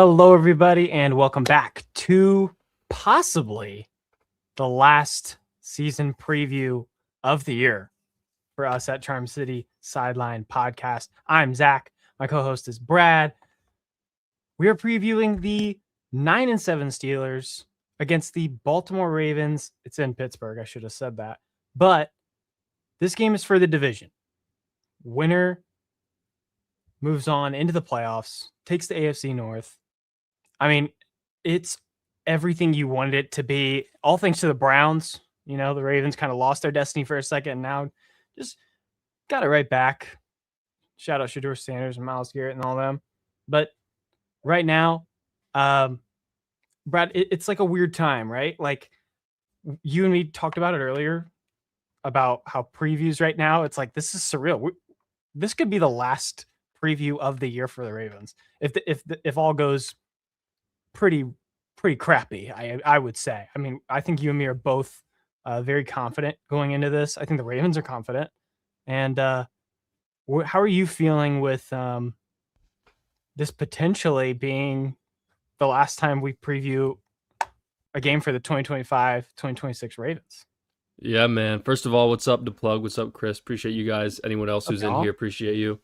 Hello, everybody, and welcome back to possibly the last season preview of the year for us at Charm City Sideline Podcast. I'm Zach. My co-host is Brad. We are previewing the 9-7 Steelers against the Baltimore Ravens. It's in Pittsburgh. I should have said that. But this game is for the division. Winner moves on into the playoffs, takes the AFC North. I mean, it's everything you wanted it to be, all thanks to the Browns. You know, the Ravens kind of lost their destiny for a second and now just got it right back. Shout out Shedeur Sanders and Myles Garrett and all them. But right now, Brad, it's like a weird time, right? Like you and me talked about it earlier about how previews right now, it's like, this is surreal. This could be the last preview of the year for the Ravens. If all goes pretty crappy, I would say. I mean, I think you and me are both very confident going into this. I think the Ravens are confident. And how are you feeling with this potentially being the last time we preview a game for the 2025-2026 Ravens? Yeah, man. First of all, what's up, DePlug? What's up, Chris? Appreciate you guys. Anyone else who's in here, appreciate you.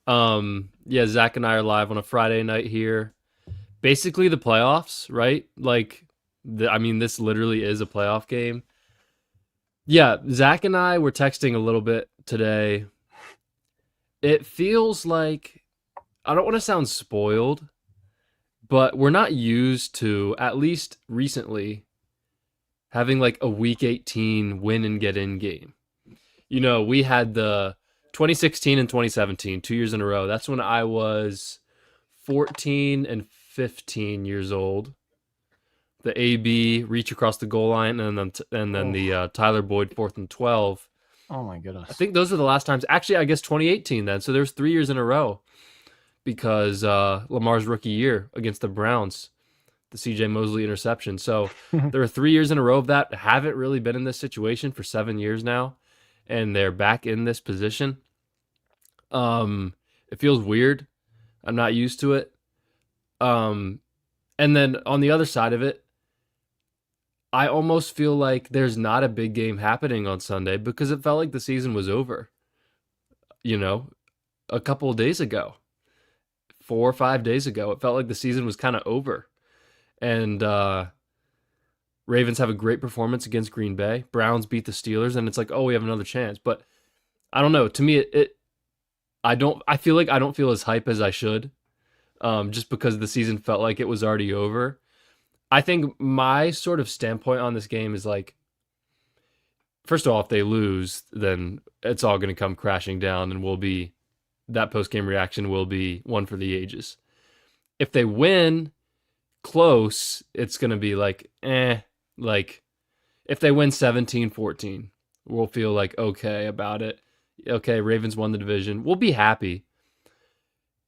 Yeah, Zach and I are live on a Friday night here. Basically the playoffs, right? Like, this literally is a playoff game. Yeah, Zach and I were texting a little bit today. It feels like, I don't want to sound spoiled, but we're not used to, at least recently, having like a week 18 win and get in game. You know, we had the 2016 and 2017, 2 years in a row. That's when I was 14 and 15 years old. The AB reach across the goal line, and then the Tyler Boyd 4th and 12. Oh my goodness! I think those were the last times. Actually, I guess 2018 then. So there's 3 years in a row because Lamar's rookie year against the Browns, the CJ Mosley interception. So there are 3 years in a row of that. Haven't really been in this situation for 7 years now, and they're back in this position. It feels weird. I'm not used to it. And then on the other side of it, I almost feel like there's not a big game happening on Sunday because it felt like the season was over, you know, a couple of days ago, 4 or 5 days ago. It felt like the season was kind of over. And Ravens have a great performance against Green Bay. Browns beat the Steelers, and it's like, oh, we have another chance. But I don't know. To me, I feel like I don't feel as hype as I should. Just because the season felt like it was already over. I think my sort of standpoint on this game is like, first of all, if they lose, then it's all going to come crashing down and that post-game reaction will be one for the ages. If they win close, it's going to be like, like if they win 17-14, we'll feel like okay about it. Okay, Ravens won the division. We'll be happy.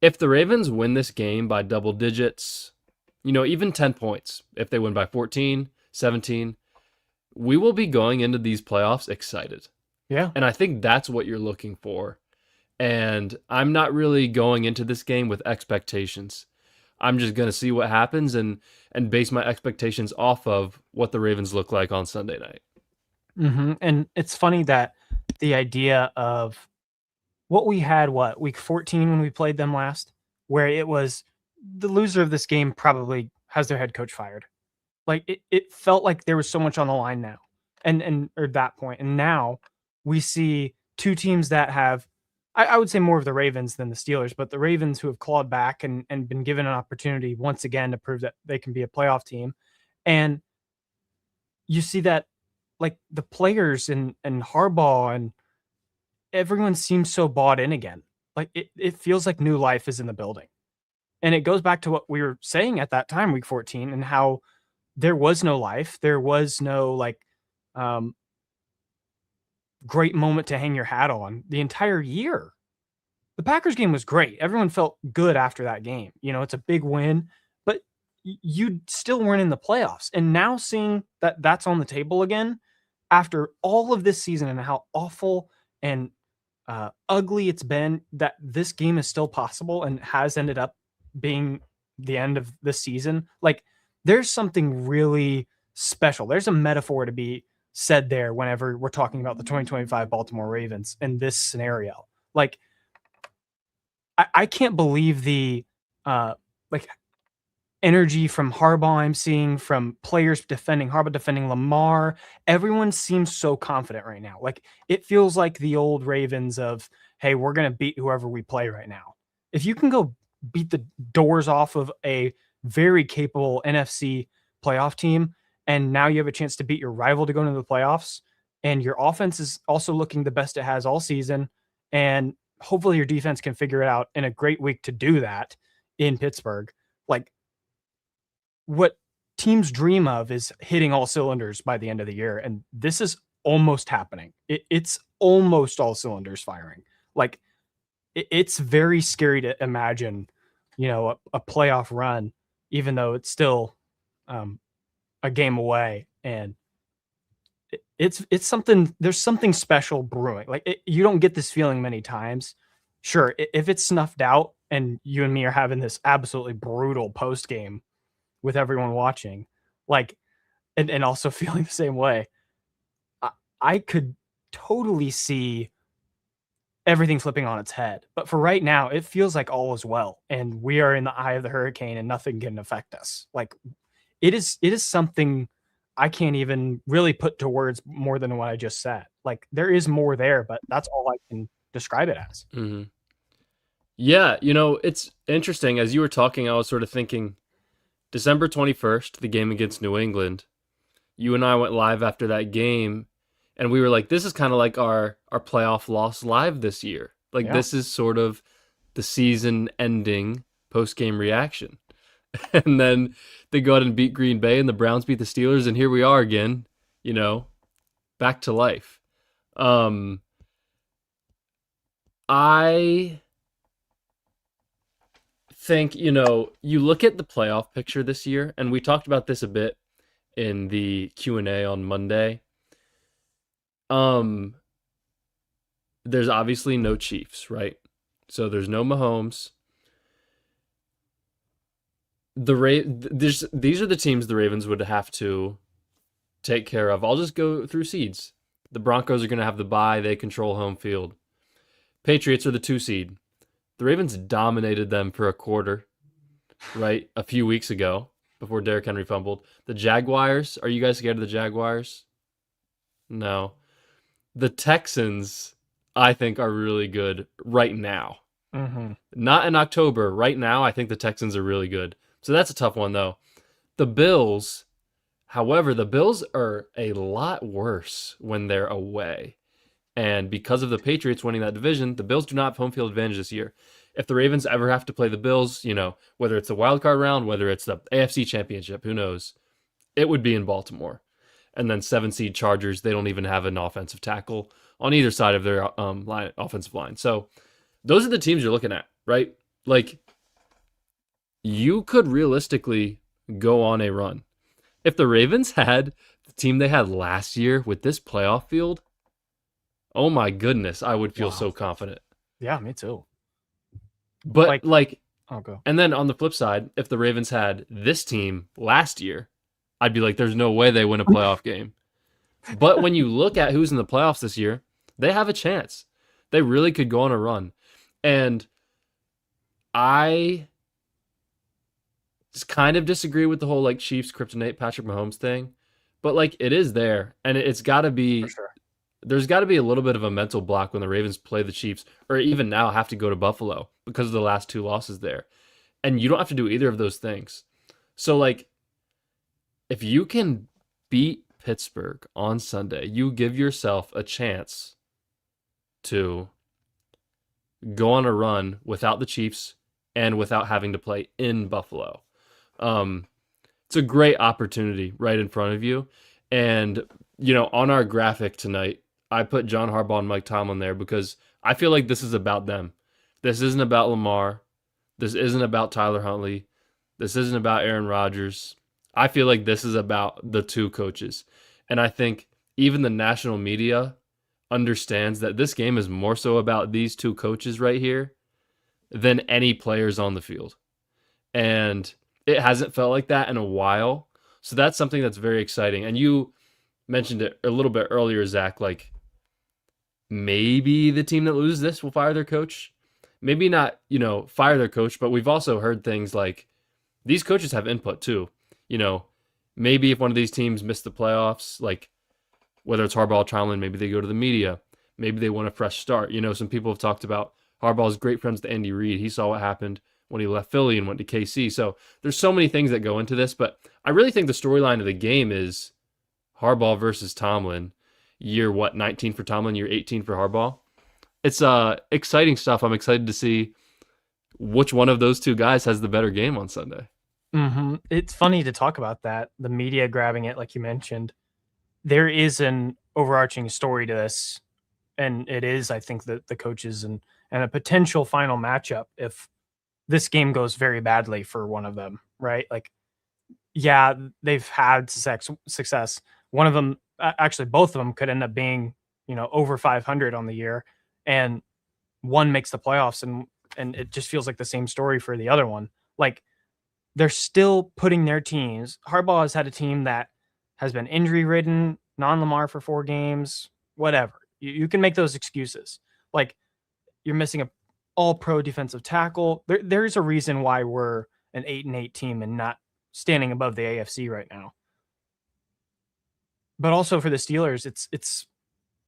If the Ravens win this game by double digits, you know, even 10 points, if they win by 14, 17, we will be going into these playoffs excited. Yeah. And I think that's what you're looking for. And I'm not really going into this game with expectations. I'm just going to see what happens and base my expectations off of what the Ravens look like on Sunday night. Mm-hmm. And it's funny that the idea of what we had, week 14 when we played them last, where it was the loser of this game probably has their head coach fired. Like it felt like there was so much on the line now and or that point. And now we see two teams that have, I would say more of the Ravens than the Steelers, but the Ravens who have clawed back and been given an opportunity once again to prove that they can be a playoff team. And you see that like the players and Harbaugh and everyone seems so bought in again. Like it feels like new life is in the building. And it goes back to what we were saying at that time, week 14, and how there was no life. There was no like great moment to hang your hat on the entire year. The Packers game was great. Everyone felt good after that game. You know, it's a big win, but you still weren't in the playoffs. And now seeing that that's on the table again after all of this season and how awful and ugly it's been, that this game is still possible and has ended up being the end of the season, like there's something really special. There's a metaphor to be said there whenever we're talking about the 2025 Baltimore Ravens in this scenario. Like I can't believe the like energy from Harbaugh I'm seeing, from players defending Harbaugh, defending Lamar. Everyone seems so confident right now. Like it feels like the old Ravens of, hey, we're going to beat whoever we play right now. If you can go beat the doors off of a very capable NFC playoff team, and now you have a chance to beat your rival to go into the playoffs, and your offense is also looking the best it has all season, and hopefully your defense can figure it out in a great week to do that in Pittsburgh. Like what teams dream of is hitting all cylinders by the end of the year. And this is almost happening. It's almost all cylinders firing. Like it's very scary to imagine, a playoff run, even though it's still a game away. And it's something, there's something special brewing. Like you don't get this feeling many times. Sure, if it's snuffed out and you and me are having this absolutely brutal post game with everyone watching, like, and also feeling the same way, I could totally see everything flipping on its head. But for right now, it feels like all is well, and we are in the eye of the hurricane, and nothing can affect us. Like, it is something I can't even really put to words more than what I just said. Like, there is more there, but that's all I can describe it as. Mm-hmm. Yeah, it's interesting. As you were talking, I was sort of thinking, December 21st, the game against New England, you and I went live after that game, and we were like, this is kind of like our playoff loss live this year. Like, This is sort of the season-ending post-game reaction. And then they go out and beat Green Bay, and the Browns beat the Steelers, and here we are again, back to life. I think, you look at the playoff picture this year, and we talked about this a bit in the Q&A on Monday. There's obviously no Chiefs, right? So there's no Mahomes. These are the teams the Ravens would have to take care of. I'll just go through seeds. The Broncos are going to have the bye. They control home field. Patriots are the 2 seed. The Ravens dominated them for a quarter, right? A few weeks ago before Derrick Henry fumbled. The Jaguars, are you guys scared of the Jaguars? No. The Texans, I think, are really good right now. Mm-hmm. Not in October. Right now, I think the Texans are really good. So that's a tough one, though. The Bills, however, the Bills are a lot worse when they're away. And because of the Patriots winning that division, the Bills do not have home field advantage this year. If the Ravens ever have to play the Bills, whether it's the wild card round, whether it's the AFC Championship, who knows, it would be in Baltimore. And then 7-seed Chargers, they don't even have an offensive tackle on either side of their offensive line. So those are the teams you're looking at, right? Like, you could realistically go on a run. If the Ravens had the team they had last year with this playoff field, oh my goodness, I would feel so confident. Yeah, me too. But I'll go. And then on the flip side, if the Ravens had this team last year, I'd be like, there's no way they win a playoff game. But when you look at who's in the playoffs this year, they have a chance. They really could go on a run. And I just kind of disagree with the whole Chiefs kryptonite Patrick Mahomes thing, but it is there, and it's got to be. For sure. There's got to be a little bit of a mental block when the Ravens play the Chiefs, or even now have to go to Buffalo because of the last 2 losses there, and you don't have to do either of those things. So if you can beat Pittsburgh on Sunday, you give yourself a chance to go on a run without the Chiefs and without having to play in Buffalo. It's a great opportunity right in front of you. And, on our graphic tonight, I put John Harbaugh and Mike Tomlin there because I feel like this is about them. This isn't about Lamar. This isn't about Tyler Huntley. This isn't about Aaron Rodgers. I feel like this is about the 2 coaches. And I think even the national media understands that this game is more so about these 2 coaches right here than any players on the field. and it hasn't felt like that in a while. So that's something that's very exciting. And you mentioned it a little bit earlier, Zach, like maybe the team that loses this will fire their coach. Maybe not, fire their coach, but we've also heard things like these coaches have input too. You know, maybe if one of these teams missed the playoffs, like whether it's Harbaugh or Tomlin, maybe they go to the media. Maybe they want a fresh start. Some people have talked about Harbaugh's great friends with Andy Reid. He saw what happened when he left Philly and went to KC. So there's so many things that go into this, but I really think the storyline of the game is Harbaugh versus Tomlin. Year 19 for Tomlin, year 18 for Harbaugh. It's exciting stuff. I'm excited to see which one of those two guys has the better game on Sunday. Mm-hmm. It's funny to talk about that. The media grabbing it, like you mentioned. There is an overarching story to this, and it is, I think, the coaches and a potential final matchup if this game goes very badly for one of them, right? Like, yeah, they've had success. One of them, actually, both of them could end up being, over 500 on the year, and one makes the playoffs, and it just feels like the same story for the other one. Like, they're still putting their teams. Harbaugh has had a team that has been injury ridden, non-Lamar for 4 games, whatever. You can make those excuses. Like, you're missing a all-pro defensive tackle. There's a reason why we're an 8-8 team and not standing above the AFC right now. But also for the Steelers, it's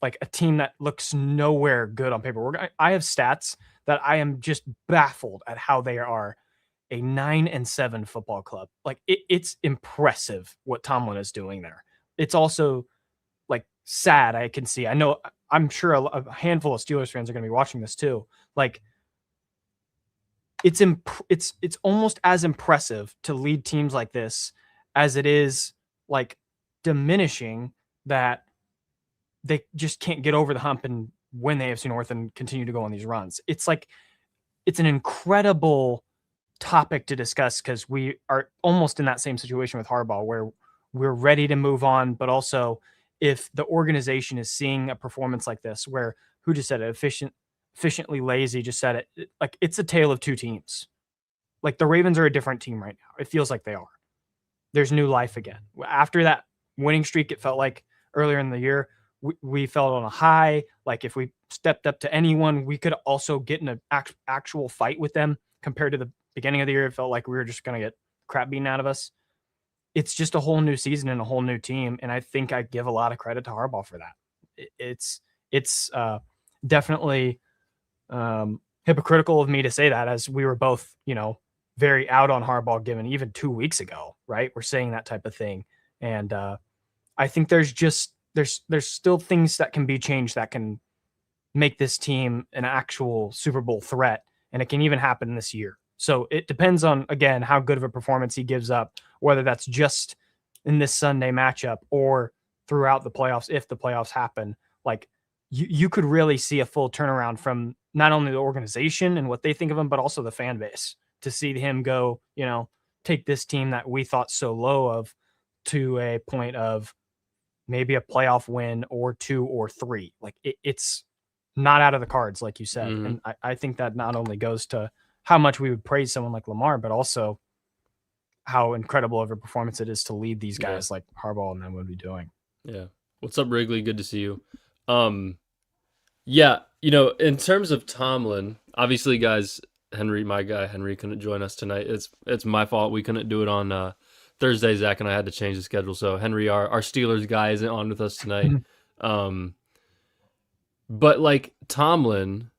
like a team that looks nowhere good on paper. I have stats that I am just baffled at how they are a 9-7 football club. Like it's impressive what Tomlin is doing there. It's also like sad. I'm sure a handful of Steelers fans are going to be watching this too. Like it's almost as impressive to lead teams like this as it is like diminishing that they just can't get over the hump and win the AFC North and continue to go on these runs. It's like, it's an incredible topic to discuss because we are almost in that same situation with Harbaugh where we're ready to move on. But also if the organization is seeing a performance like this, where who just said it, efficiently lazy just said it, like it's a tale of two teams. Like the Ravens are a different team right now. It feels like they are. There's new life again. After that winning streak, it felt like earlier in the year, we felt on a high. Like if we stepped up to anyone, we could also get in an actual fight with them. Compared to the beginning of the year, it felt like we were just going to get crap beaten out of us. It's just a whole new season and a whole new team. And I think I give a lot of credit to Harbaugh for that. It's definitely hypocritical of me to say that, as we were both, very out on Harbaugh given even 2 weeks ago, right? We're saying that type of thing. And I think there's still things that can be changed that can make this team an actual Super Bowl threat. And it can even happen this year. So it depends on, again, how good of a performance he gives up, whether that's just in this Sunday matchup or throughout the playoffs, if the playoffs happen. Like you could really see a full turnaround from not only the organization and what they think of him, but also the fan base to see him go, take this team that we thought so low of to a point of maybe a playoff win or 2 or 3. Like it's not out of the cards, like you said. Mm-hmm. And I think that not only goes to how much we would praise someone like Lamar, but also how incredible of a performance it is to lead these guys like Harbaugh and them would be doing. Yeah. What's up, Wrigley? Good to see you. Yeah, in terms of Tomlin, obviously, guys, my guy Henry couldn't join us tonight. It's my fault. We couldn't do it on Thursday. Zach and I had to change the schedule. So Henry, our Steelers guy, isn't on with us tonight. But like Tomlin,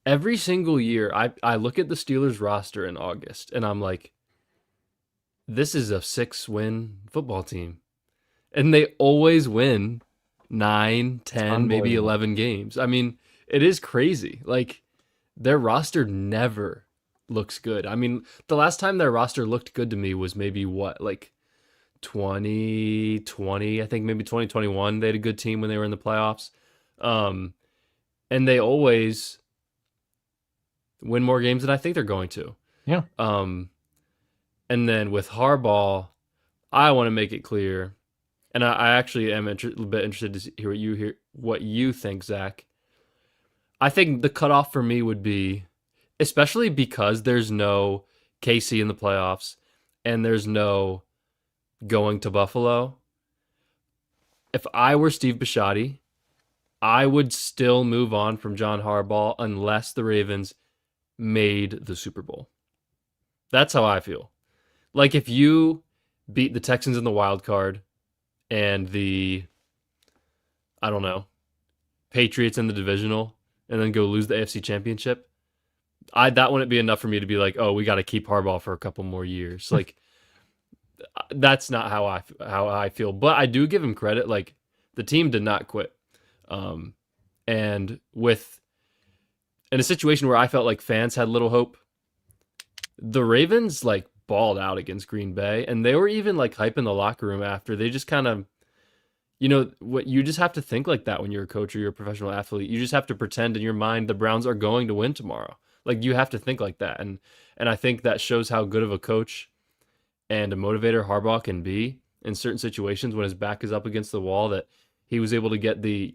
every single year, I look at the Steelers roster in August, and I'm like, this is a 6-win football team. And they always win 9, 10, maybe 11 games. I mean, it is crazy. Like, their roster never looks good. I mean, the last time their roster looked good to me was maybe 2020, I think maybe 2021. They had a good team when they were in the playoffs. And they always win more games than I think they're going to. Yeah. And then with Harbaugh, I want to make it clear, and I actually am a bit interested to hear what you think, Zach. I think the cutoff for me would be, especially because there's no KC in the playoffs, and there's no going to Buffalo. If I were Steve Bisciotti, I would still move on from John Harbaugh unless the Ravens made the Super Bowl. That's how I feel. Like if you beat the Texans in the wild card and the, I don't know, Patriots in the divisional and then go lose the AFC Championship, that wouldn't be enough for me to be like, oh, we got to keep Harbaugh for a couple more years. Like that's not how I feel. But I do give him credit. Like the team did not quit, and with in a situation where I felt like fans had little hope, the Ravens like balled out against Green Bay, and they were even like hyping the locker room after. They just kind of, what you just have to think like that when you're a coach or you're a professional athlete. You just have to pretend in your mind the Browns are going to win tomorrow. Like you have to think like that, and I think that shows how good of a coach and a motivator Harbaugh can be in certain situations when his back is up against the wall. That he was able to get the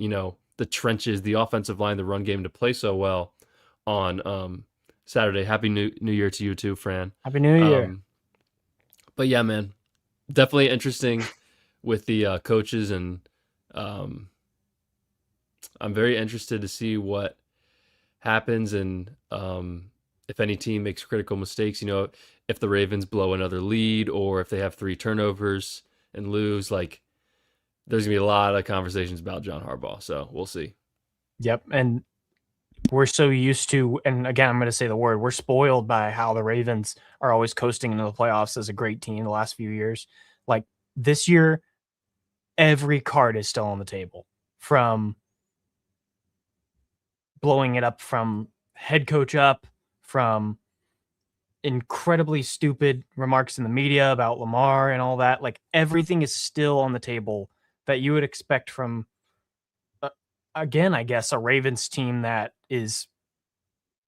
trenches, the offensive line, the run game to play so well on Saturday. Happy New Year to you too, Fran. Happy New Year. But yeah, man, definitely interesting with the coaches, and I'm very interested to see what happens, and if any team makes critical mistakes. If the Ravens blow another lead or if they have 3 turnovers and lose, like there's gonna be a lot of conversations about John Harbaugh. So we'll see. Yep, and we're so used to, and again, I'm going to say the word, we're spoiled by how the Ravens are always coasting into the playoffs as a great team the last few years. Like this year, every card is still on the table, from blowing it up from head coach up, from incredibly stupid remarks in the media about Lamar and all that. Like everything is still on the table that you would expect from, again, I guess, a Ravens team that is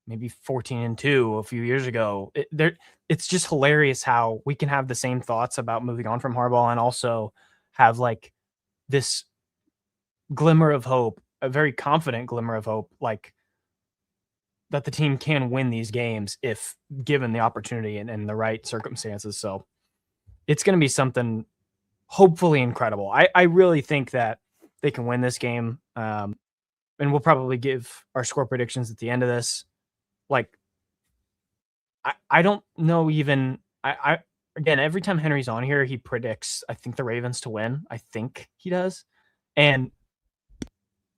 maybe 14-2 a few years ago. It's just hilarious how we can have the same thoughts about moving on from Harbaugh and also have like this glimmer of hope, a very confident glimmer of hope, like that the team can win these games if given the opportunity and the right circumstances. So it's going to be something hopefully incredible. I really think that they can win this game. And we'll probably give our score predictions at the end of this. Like, I don't know even, again, every time Henry's on here, he predicts, I think, the Ravens to win. I think he does. And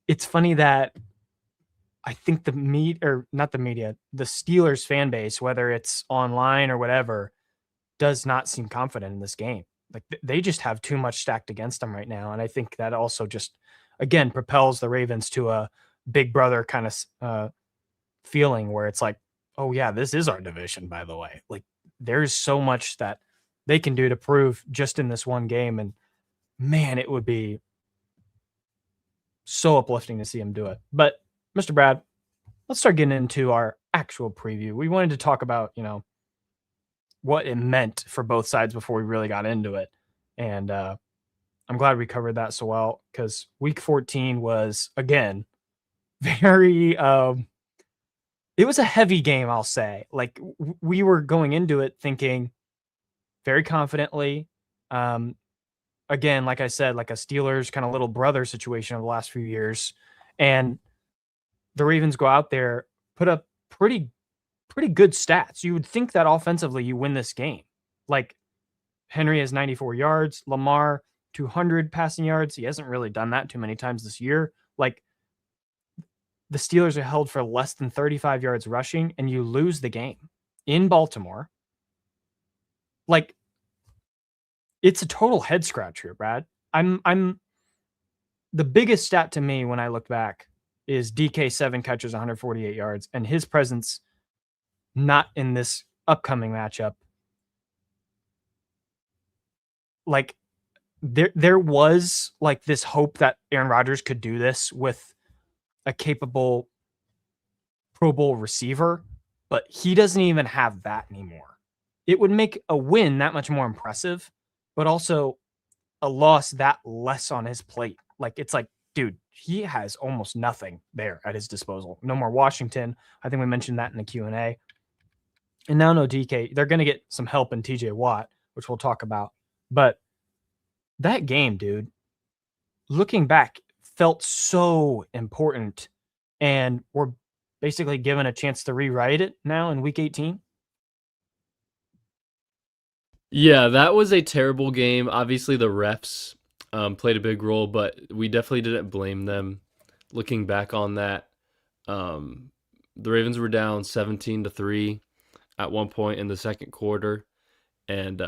it's funny that I think the Steelers fan base, whether it's online or whatever, does not seem confident in this game. Like they just have too much stacked against them right now. And I think that also just, again, propels the Ravens to a big brother kind of feeling where it's like, oh yeah, this is our division, by the way. Like there's so much that they can do to prove just in this one game. And man, it would be so uplifting to see him do it. But Mr. Brad, let's start getting into our actual preview. We wanted to talk about, what it meant for both sides before we really got into it. And I'm glad we covered that so well, because week 14 was, again, very it was a heavy game, I'll say. Like we were going into it thinking very confidently. Again, like I said, like a Steelers kind of little brother situation of the last few years. And the Ravens go out there, put up pretty good stats. You would think that offensively you win this game. Like Henry has 94 yards, Lamar 200 passing yards. He hasn't really done that too many times this year. Like the Steelers are held for less than 35 yards rushing, and you lose the game in Baltimore. Like it's a total head scratch here, Brad. I'm the biggest stat to me when I look back is DK 7 catches, 148 yards, and his presence not in this upcoming matchup. Like there was like this hope that Aaron Rodgers could do this with a capable Pro Bowl receiver, but he doesn't even have that anymore. It would make a win that much more impressive, but also a loss that less on his plate. Like it's like, dude, he has almost nothing there at his disposal. No more Washington. I think we mentioned that in the Q&A. And now no DK. They're going to get some help in TJ Watt, which we'll talk about. But that game, dude, looking back, felt so important. And we're basically given a chance to rewrite it now in week 18. Yeah, that was a terrible game. Obviously, the refs played a big role, but we definitely didn't blame them. Looking back on that, the Ravens were down 17-3 at one point in the second quarter, and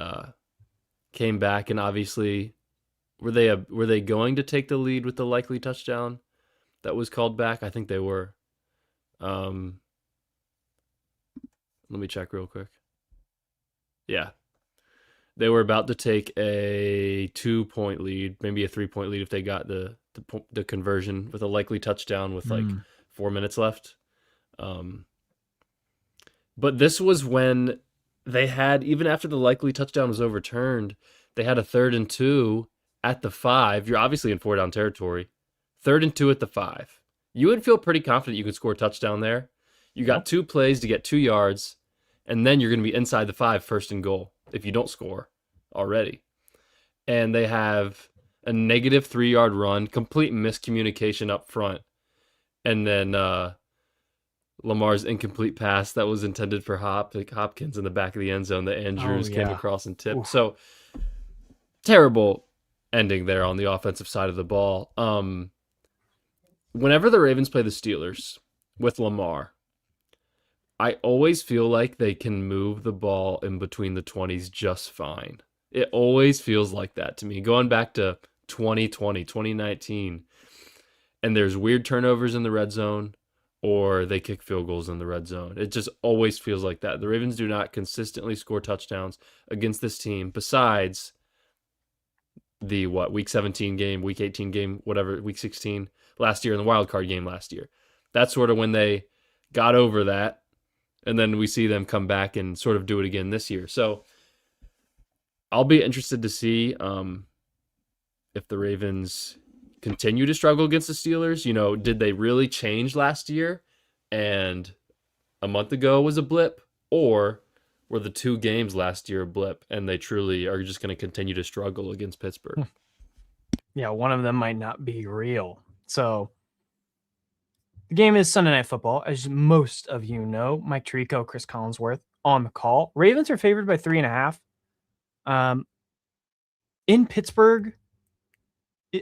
came back. And obviously, were they going to take the lead with the likely touchdown that was called back? I think they were. Let me check real quick. Yeah. They were about to take a 2-point lead, maybe a 3-point lead if they got the conversion with a likely touchdown with like 4 minutes left. But this was when they had, even after the likely touchdown was overturned, they had a 3rd and 2 at the 5. You're obviously in 4-down territory. 3rd and 2 at the 5. You would feel pretty confident you could score a touchdown there. You got 2 plays to get 2 yards, and then you're going to be inside the 5, 1st and goal, if you don't score already. And they have a negative 3-yard run, complete miscommunication up front, and then Lamar's incomplete pass that was intended for Hopkins in the back of the end zone that Andrews came across and tipped. Oof. So terrible ending there on the offensive side of the ball. Whenever the Ravens play the Steelers with Lamar, I always feel like they can move the ball in between the 20s just fine. It always feels like that to me. Going back to 2020, 2019, and there's weird turnovers in the red zone, or they kick field goals in the red zone. It just always feels like that. The Ravens do not consistently score touchdowns against this team, besides the week 17 game, week 18 game, whatever, week 16 last year, and the wild card game last year. That's sort of when they got over that, and then we see them come back and sort of do it again this year. So I'll be interested to see if the Ravens continue to struggle against the Steelers. You know, did they really change last year and a month ago was a blip, or were the 2 games last year a blip and they truly are just going to continue to struggle against Pittsburgh? Yeah, one of them might not be real. So the game is Sunday Night Football, as most of you know. Mike Tirico, Chris Collinsworth on the call. Ravens are favored by 3.5. In Pittsburgh,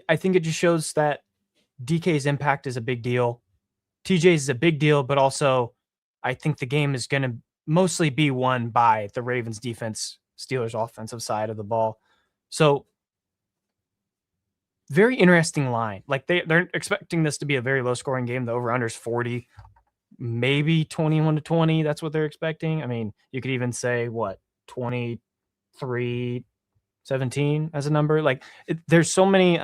I think it just shows that DK's impact is a big deal. TJ's is a big deal, but also I think the game is going to mostly be won by the Ravens defense, Steelers offensive side of the ball. So very interesting line. Like they're expecting this to be a very low scoring game. The over-under is 40, maybe 21-20. That's what they're expecting. I mean, you could even say 23-17 as a number. Like there's so many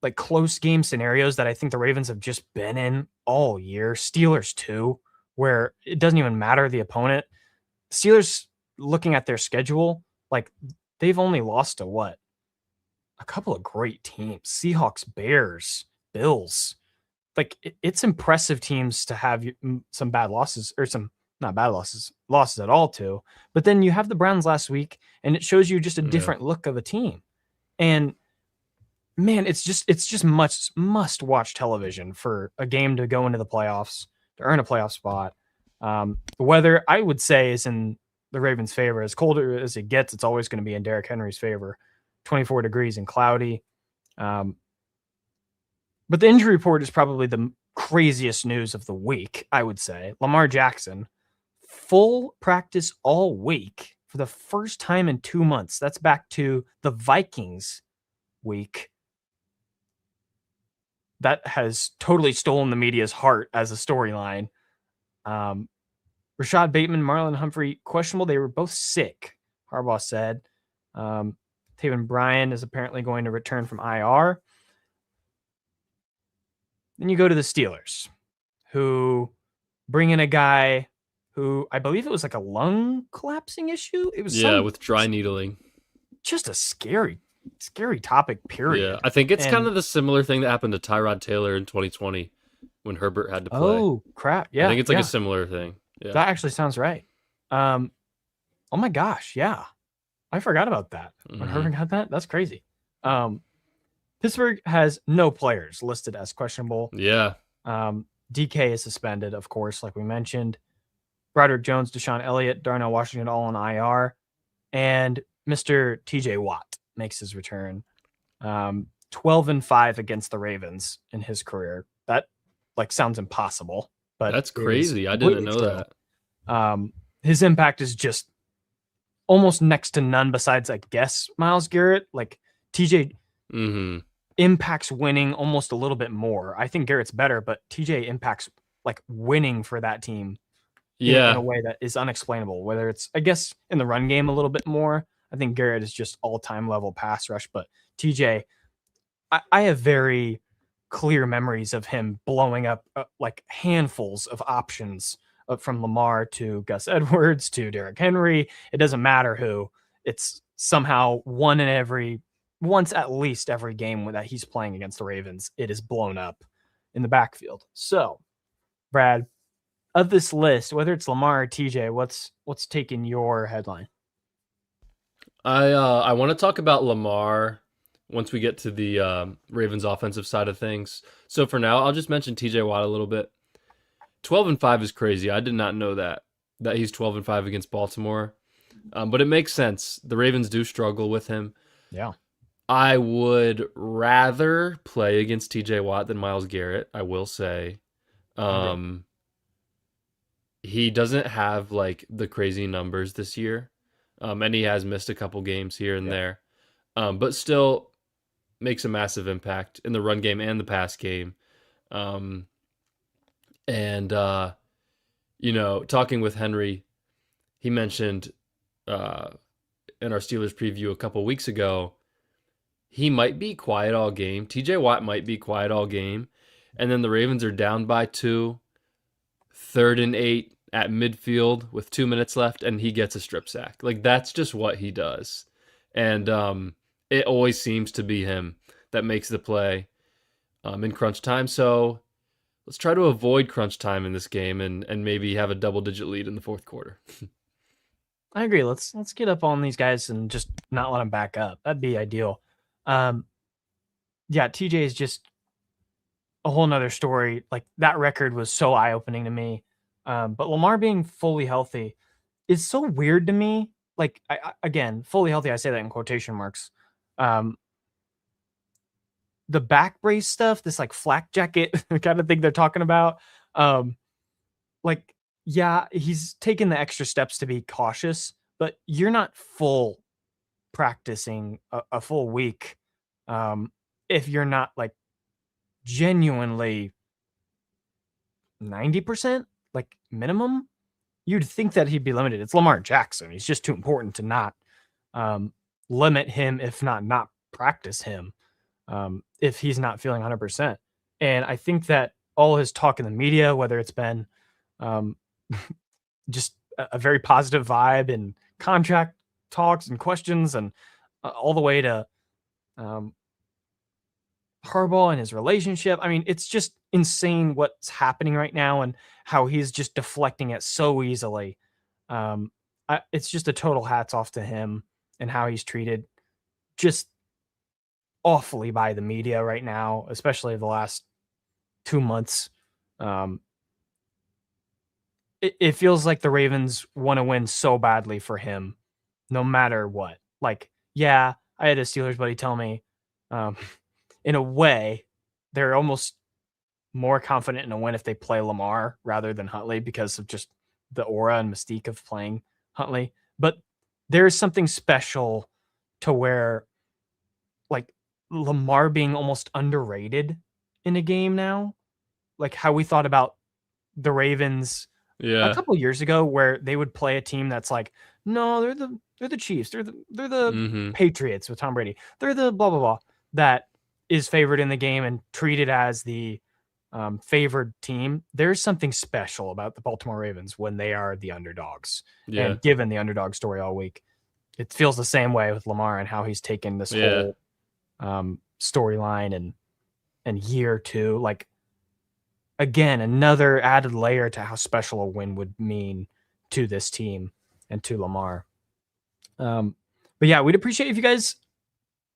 like close game scenarios that I think the Ravens have just been in all year. Steelers too, where it doesn't even matter the opponent. Steelers, looking at their schedule, like they've only lost to a couple of great teams: Seahawks, Bears, Bills. Like it's impressive teams to have some bad losses, or some not bad losses at all too. But then you have the Browns last week, and it shows you just a different look of a team. And man, it's just must watch television for a game to go into the playoffs, to earn a playoff spot. The weather, I would say, is in the Ravens' favor. As colder as it gets, it's always going to be in Derrick Henry's favor. 24 degrees and cloudy. But the injury report is probably the craziest news of the week, I would say. Lamar Jackson, full practice all week for the first time in 2 months. That's back to the Vikings week. That has totally stolen the media's heart as a storyline. Rashad Bateman, Marlon Humphrey, questionable. They were both sick, Harbaugh said. Taven Bryan is apparently going to return from IR. Then you go to the Steelers, who bring in a guy who I believe it was like a lung collapsing issue. It was with dry needling. Just a scary topic, period. Yeah, I think it's kind of the similar thing that happened to Tyrod Taylor in 2020 when Herbert had to play. Oh, crap. Yeah. I think it's like a similar thing. Yeah. That actually sounds right. Oh my gosh, yeah. I forgot about that. I forgot that. That's crazy. Pittsburgh has no players listed as questionable. Yeah. DK is suspended, of course, like we mentioned. Broderick Jones, Deshaun Elliott, Darnell Washington all on IR, and Mr. TJ Watt makes his return. 12-5 against the Ravens in his career. That sounds impossible, but That's crazy. I didn't know that. His impact is just almost next to none besides, I guess, Myles Garrett. Like TJ impacts winning almost a little bit more. I think Garrett's better, but TJ impacts like winning for that team in a way that is unexplainable. Whether it's, I guess, in the run game a little bit more. I think Garrett is just all-time level pass rush, but TJ, I have very clear memories of him blowing up like handfuls of options from Lamar to Gus Edwards to Derrick Henry. It doesn't matter who. It's somehow once at least every game that he's playing against the Ravens, it is blown up in the backfield. So, Brad, of this list, whether it's Lamar or TJ, what's taking your headline? I want to talk about Lamar once we get to the Ravens offensive side of things. So for now, I'll just mention TJ Watt a little bit. 12-5 is crazy. I did not know that he's 12-5 against Baltimore. But it makes sense. The Ravens do struggle with him. Yeah. I would rather play against TJ Watt than Myles Garrett, I will say. He doesn't have like the crazy numbers this year. And he has missed a couple games here and there. But still makes a massive impact in the run game and the pass game. Talking with Henry, he mentioned in our Steelers preview a couple weeks ago, he might be quiet all game. TJ Watt might be quiet all game. And then the Ravens are down by 2, 3rd and 8 at midfield with 2 minutes left, and he gets a strip sack. Like, that's just what he does. And it always seems to be him that makes the play in crunch time. So let's try to avoid crunch time in this game and maybe have a double-digit lead in the fourth quarter. I agree. Let's get up on these guys and just not let them back up. That'd be ideal. TJ is just a whole nother story. Like, that record was so eye-opening to me. But Lamar being fully healthy is so weird to me. Like, again, fully healthy, I say that in quotation marks. The back brace stuff, this like flak jacket kind of thing they're talking about. He's taking the extra steps to be cautious, but you're not full practicing a full week if you're not like genuinely 90%, like minimum. You'd think that he'd be limited. It's Lamar Jackson. He's just too important to not limit him, if not practice him, if he's not feeling 100%. And I think that all his talk in the media, whether it's been just a very positive vibe and contract talks and questions, and all the way to Harbaugh and his relationship. I mean, it's just insane what's happening right now and how he's just deflecting it so easily. It's just a total hats off to him and how he's treated just awfully by the media right now, especially the last 2 months. It feels like the Ravens want to win so badly for him, no matter what. Like, yeah, I had a Steelers buddy tell me, in a way, they're almost more confident in a win if they play Lamar rather than Huntley because of just the aura and mystique of playing Huntley. But there's something special to where, like, Lamar being almost underrated in a game now, like how we thought about the Ravens a couple years ago, where they would play a team that's like, no, they're the Chiefs, they're the Patriots with Tom Brady, they're the blah blah blah, that is favored in the game and treated as the favored team. There's something special about the Baltimore Ravens when they are the underdogs. And given the underdog story all week, it feels the same way with Lamar and how he's taken this whole storyline and year two. Like, again, another added layer to how special a win would mean to this team and to Lamar. But yeah, we'd appreciate if you guys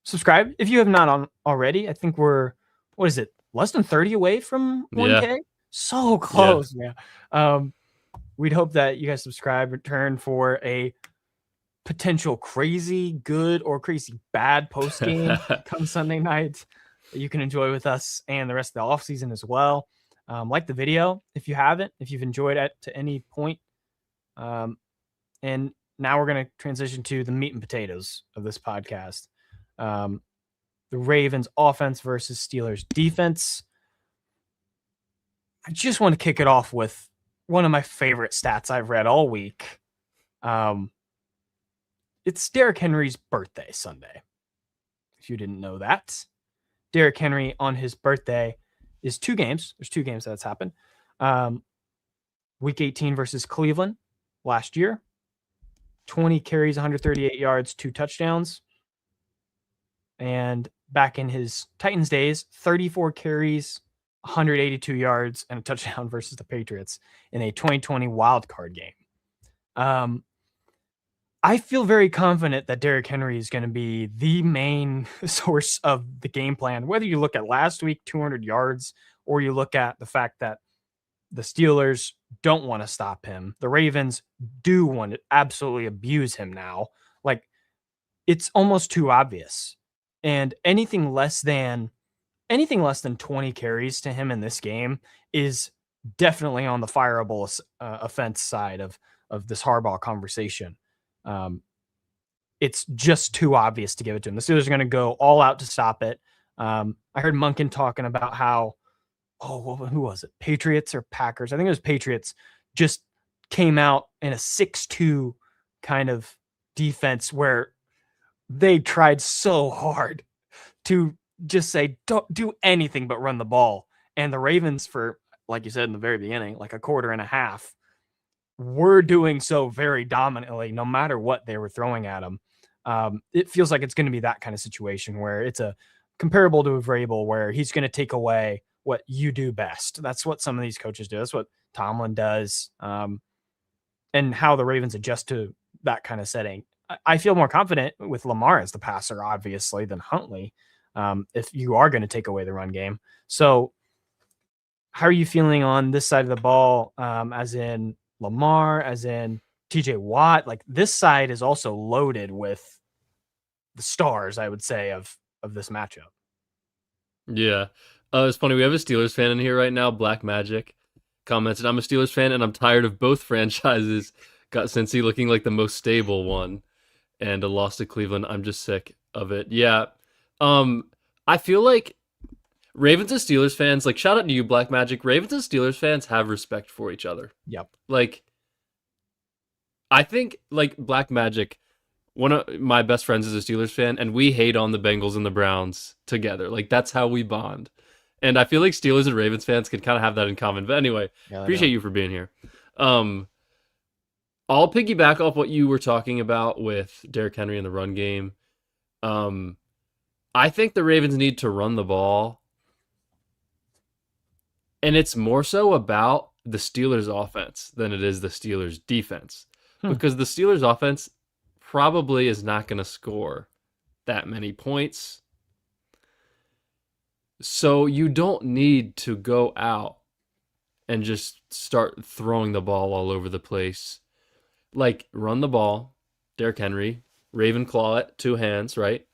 subscribe if you have not on already. I think we're, what is it, less than 30 away from 1K? Yeah. So close, man. We'd hope that you guys subscribe, return for a potential crazy good or crazy bad post game come Sunday night that you can enjoy with us and the rest of the offseason as well. Like the video if you haven't, if you've enjoyed it to any point. And now we're going to transition to the meat and potatoes of this podcast. The Ravens offense versus Steelers defense. I just want to kick it off with one of my favorite stats I've read all week. It's Derrick Henry's birthday Sunday. If you didn't know that, Derrick Henry on his birthday is 2 games. There's 2 games that's happened. Week 18 versus Cleveland last year. 20 carries, 138 yards, 2 touchdowns. And back in his Titans days, 34 carries, 182 yards, and a touchdown versus the Patriots in a 2020 wildcard game. I feel very confident that Derrick Henry is going to be the main source of the game plan, whether you look at last week, 200 yards, or you look at the fact that the Steelers don't want to stop him. The Ravens do want to absolutely abuse him now. Like, it's almost too obvious. And anything less than 20 carries to him in this game is definitely on the fireable offense side of this Harbaugh conversation. It's just too obvious to give it to him. The Steelers are going to go all out to stop it. I heard Munkin talking about how, who was it? Patriots or Packers? I think it was Patriots just came out in a 6-2 kind of defense where they tried so hard to just say, don't do anything but run the ball. And the Ravens, for, like you said in the very beginning, like a quarter and a half, were doing so very dominantly, no matter what they were throwing at them. It feels like it's going to be that kind of situation where it's a comparable to a Vrabel, where he's going to take away what you do best. That's what some of these coaches do. That's what Tomlin does. And how the Ravens adjust to that kind of setting. I feel more confident with Lamar as the passer, obviously, than Huntley, if you are going to take away the run game. So how are you feeling on this side of the ball, as in Lamar, as in TJ Watt? Like, this side is also loaded with the stars, I would say, of this matchup. Yeah. It's funny. We have a Steelers fan in here right now, Black Magic, commented, I'm a Steelers fan and I'm tired of both franchises. Got Cincy looking like the most stable one and a loss to Cleveland. I'm just sick of it. Yeah. I feel like Ravens and Steelers fans, like, shout out to you, Black Magic. Ravens and Steelers fans have respect for each other. Yep. Like, I think, like, Black Magic, one of my best friends is a Steelers fan, and we hate on the Bengals and the Browns together. Like, that's how we bond. And I feel like Steelers and Ravens fans can kind of have that in common. But anyway, appreciate you for being here. I'll piggyback off what you were talking about with Derrick Henry in the run game. I think the Ravens need to run the ball. And it's more so about the Steelers offense than it is the Steelers defense. Because the Steelers offense probably is not going to score that many points. So you don't need to go out and just start throwing the ball all over the place. Like, run the ball, Derrick Henry, Raven claw it, 2 hands, right?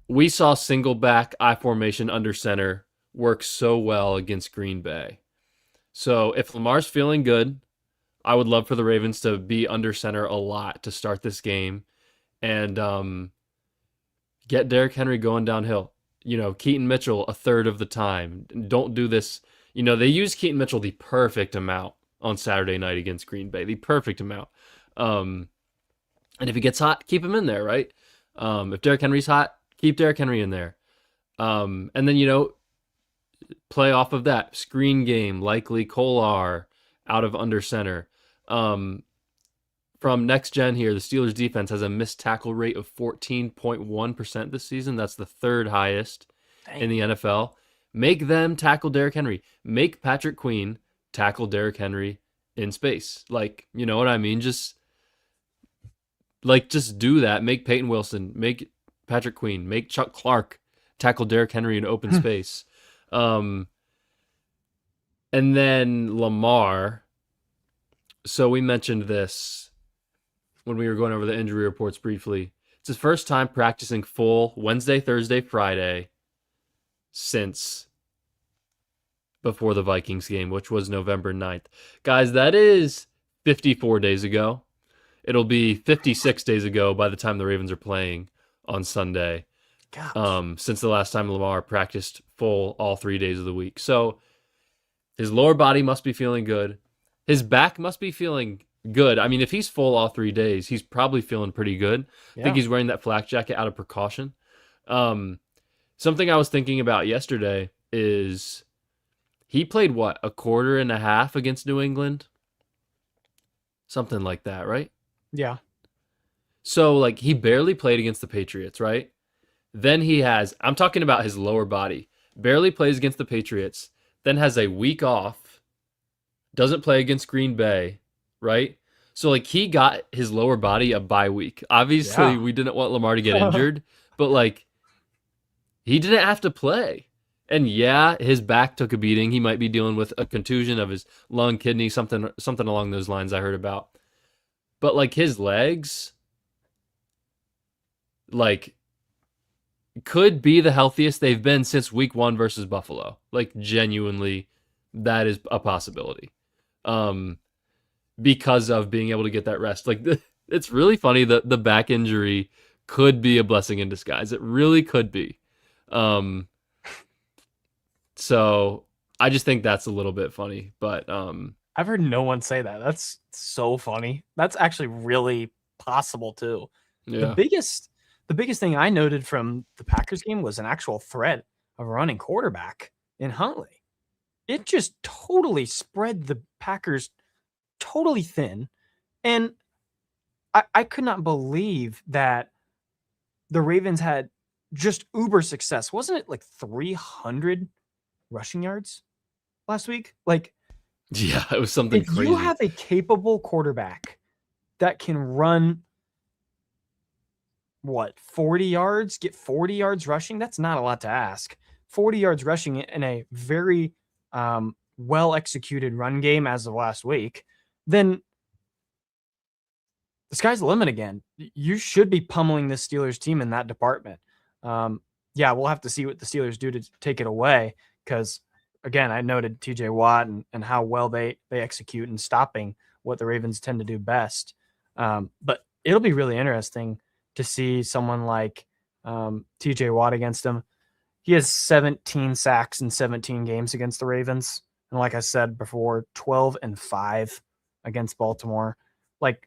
We saw single back I formation under center work so well against Green Bay. So if Lamar's feeling good, I would love for the Ravens to be under center a lot to start this game and get Derrick Henry going downhill. Keaton Mitchell a third of the time. Don't do this. They use Keaton Mitchell the perfect amount on Saturday night against Green Bay. The perfect amount. And if he gets hot, keep him in there, right? If Derrick Henry's hot, keep Derrick Henry in there. And then, play off of that. Screen game, likely Kolar out of under center. From next gen here, the Steelers defense has a missed tackle rate of 14.1% this season. That's the 3rd highest in the NFL. Make them tackle Derrick Henry. Make Patrick Queen tackle Derrick Henry in space. Like, you know what I mean? Just do that. Make Peyton Wilson, make Patrick Queen, make Chuck Clark tackle Derrick Henry in open space. And then Lamar. So we mentioned this when we were going over the injury reports briefly. It's his first time practicing full Wednesday, Thursday, Friday since before the Vikings game, which was November 9th. Guys, that is 54 days ago. It'll be 56 days ago by the time the Ravens are playing on Sunday. Since the last time Lamar practiced full all 3 days of the week. So his lower body must be feeling good. His back must be feeling good. I mean, if he's full all 3 days, he's probably feeling pretty good. I think he's wearing that flak jacket out of precaution. Something I was thinking about yesterday is he played, what, a quarter and a half against New England? Something like that, right? Yeah. So, like, he barely played against the Patriots, right? Then he has, I'm talking about his lower body, barely plays against the Patriots, then has a week off, doesn't play against Green Bay, right? So, like, he got his lower body a bye week. Obviously, we didn't want Lamar to get injured, but, like, he didn't have to play. And yeah, his back took a beating. He might be dealing with a contusion of his lung, kidney, something along those lines I heard about. But, like, his legs, like, could be the healthiest they've been since week 1 versus Buffalo. Like, genuinely, that is a possibility. Because of being able to get that rest. Like, it's really funny that the back injury could be a blessing in disguise. It really could be. So I just think that's a little bit funny, but I've heard no one say that. That's so funny. That's actually really possible too. yeah. The biggest thing I noted from the Packers game was an actual threat of running quarterback in Huntley. It just totally spread the Packers totally thin. And I could not believe that the Ravens had just uber success. Wasn't it like 300 rushing yards last week? Like, yeah, it was something crazy. If you have a capable quarterback that can run, 40 yards, get 40 yards rushing, that's not a lot to ask. 40 yards rushing in a very well-executed run game as of last week, then the sky's the limit again. You should be pummeling the Steelers team in that department. Yeah, we'll have to see what the Steelers do to take it away because, again, I noted TJ Watt and how well they execute in stopping what the Ravens tend to do best. But it'll be really interesting to see someone like TJ Watt against him. He has 17 sacks in 17 games against the Ravens. And like I said before, 12-5 against Baltimore. Like,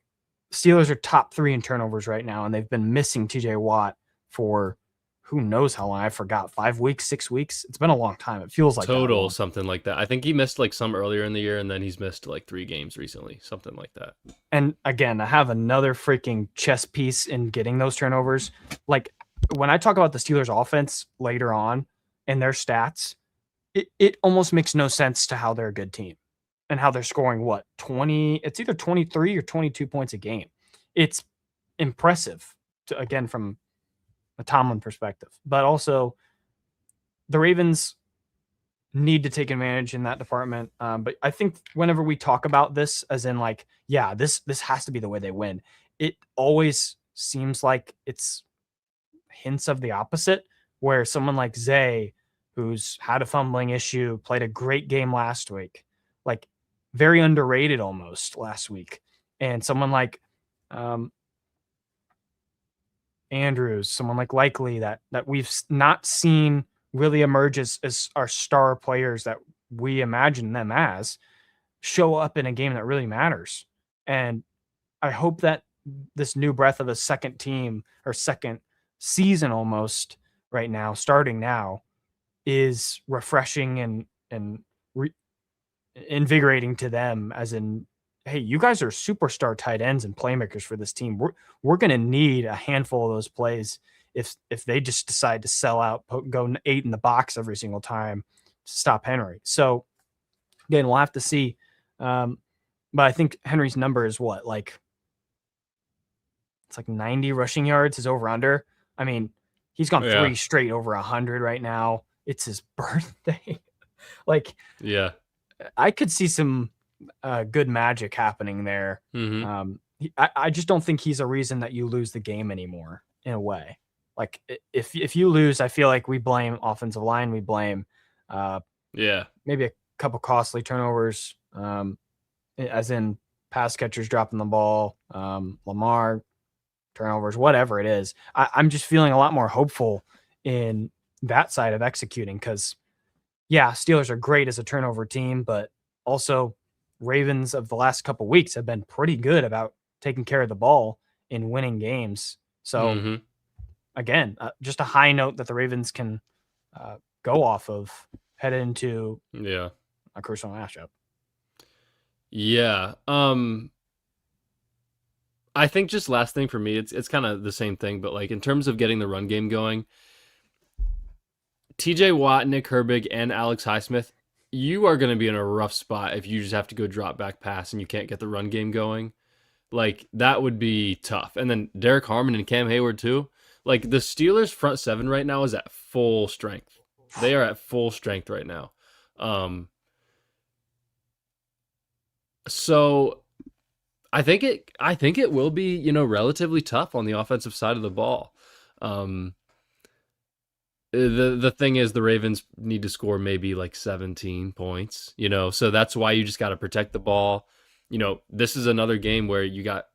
Steelers are top 3 in turnovers right now, and they've been missing TJ Watt for who knows how long. I forgot, 5 weeks, 6 weeks. It's been a long time. It feels like total something like that. I think he missed like some earlier in the year, and then he's missed like 3 games recently, something like that. And again, I have another freaking chess piece in getting those turnovers. Like, when I talk about the Steelers offense later on and their stats, it almost makes no sense to how they're a good team and how they're scoring 20, it's either 23 or 22 points a game. It's impressive again, from a Tomlin perspective, but also the Ravens need to take advantage in that department. But I think whenever we talk about this as in like, yeah, this has to be the way they win, it always seems like it's hints of the opposite, where someone like Zay, who's had a fumbling issue, played a great game last week, like very underrated almost last week. And someone like Andrews, someone like Likely that we've not seen really emerge as our star players that we imagine them as, show up in a game that really matters. And I hope that this new breath of a second team or second season almost right now, starting now, is refreshing and invigorating to them, as in, hey, you guys are superstar tight ends and playmakers for this team. We're going to need a handful of those plays if they just decide to sell out, go 8 in the box every single time to stop Henry. So again, we'll have to see. But I think Henry's number is what, like it's like 90 rushing yards is over under. I mean, he's gone 3 straight over 100 right now. It's his birthday. Like, yeah, I could see some good magic happening there. Mm-hmm. I just don't think he's a reason that you lose the game anymore in a way. Like if you lose, I feel like we blame offensive line. We blame maybe a couple costly turnovers, as in pass catchers dropping the ball, Lamar turnovers, whatever it is. I'm just feeling a lot more hopeful in that side of executing because, yeah, Steelers are great as a turnover team, but also Ravens of the last couple weeks have been pretty good about taking care of the ball in winning games. So again, just a high note that the Ravens can go off of headed into a crucial matchup. Yeah. I think just last thing for me, it's kind of the same thing, but like in terms of getting the run game going, TJ Watt, Nick Herbig, and Alex Highsmith, you are going to be in a rough spot if you just have to go drop back pass and you can't get the run game going. Like, that would be tough. And then Derek Harmon and Cam Hayward, too. Like, the Steelers' front seven right now is at full strength. They are at full strength right now. So I think it will be, relatively tough on the offensive side of the ball. The thing is, the Ravens need to score maybe like 17 points, so that's why you just got to protect the ball. This is another game where you got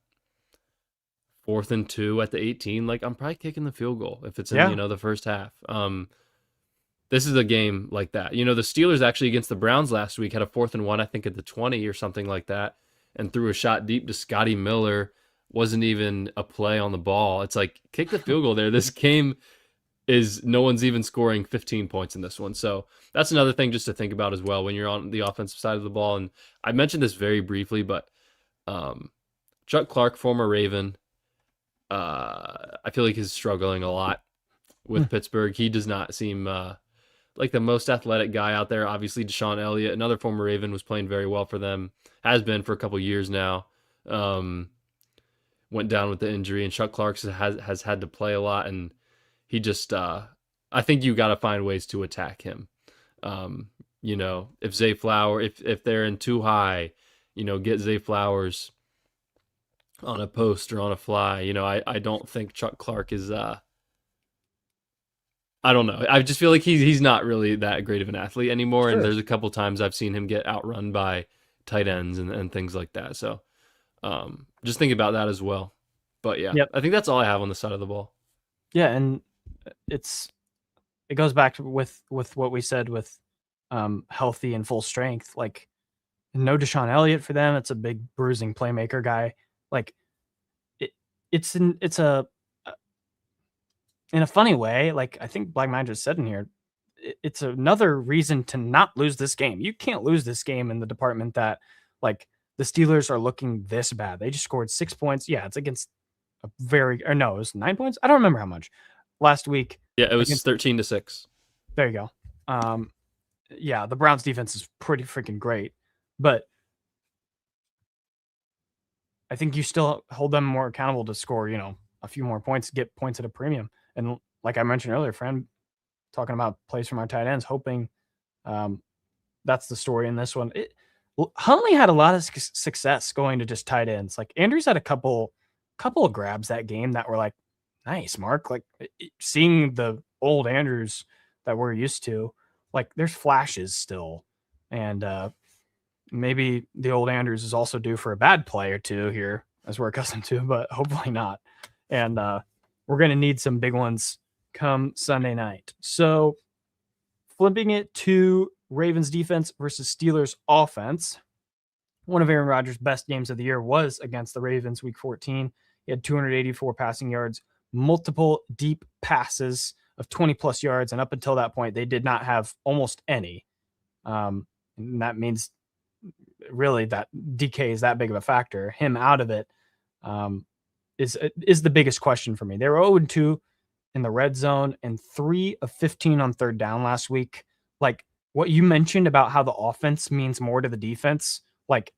4th and 2 at the 18. Like, I'm probably kicking the field goal if it's in, the first half. This is a game like that. The Steelers actually against the Browns last week had a 4th and 1, I think at the 20 or something like that, and threw a shot deep to Scotty Miller. Wasn't even a play on the ball. It's like, kick the field goal there. This game is no one's even scoring 15 points in this one. So that's another thing just to think about as well when you're on the offensive side of the ball. And I mentioned this very briefly, but Chuck Clark, former Raven, I feel like he's struggling a lot with Pittsburgh. He does not seem like the most athletic guy out there. Obviously, Deshaun Elliott, another former Raven, was playing very well for them, has been for a couple years now. Went down with the injury, and Chuck Clark has had to play a lot, and he just, I think you got to find ways to attack him. If Zay Flowers, if they're in too high, get Zay Flowers on a post or on a fly. I don't think Chuck Clark is, I don't know. I just feel like he's not really that great of an athlete anymore. Sure. And there's a couple times I've seen him get outrun by tight ends and things like that. So just think about that as well. But yeah, I think that's all I have on the side of the ball. Yeah, and it goes back with what we said with healthy and full strength. Like, no Deshaun Elliott for them. It's a big bruising playmaker guy. Like, it's in a funny way. Like, I think Black Man just said in here, it's another reason to not lose this game. You can't lose this game in the department that, like, the Steelers are looking this bad. They just scored 6 points. Yeah, it's against it was 9 points. I don't remember how much last week. Yeah, it was 13-6. There you go. Yeah, the Browns defense is pretty freaking great, but I think you still hold them more accountable to score, a few more points, get points at a premium. And like I mentioned earlier, friend, talking about plays from our tight ends, hoping that's the story in this one. Huntley had a lot of success going to just tight ends. Like, Andrews had a couple of grabs that game that were like, nice, Mark. Like, seeing the old Andrews that we're used to, like, there's flashes still. And maybe the old Andrews is also due for a bad play or two here, as we're accustomed to, but hopefully not. And we're going to need some big ones come Sunday night. So flipping it to Ravens defense versus Steelers offense. One of Aaron Rodgers' best games of the year was against the Ravens week 14. He had 284 passing yards, multiple deep passes of 20-plus yards, and up until that point, they did not have almost any. And that means really that DK is that big of a factor. Him out of it is the biggest question for me. They were 0-2 in the red zone and 3 of 15 on third down last week. Like what you mentioned about how the offense means more to the defense, like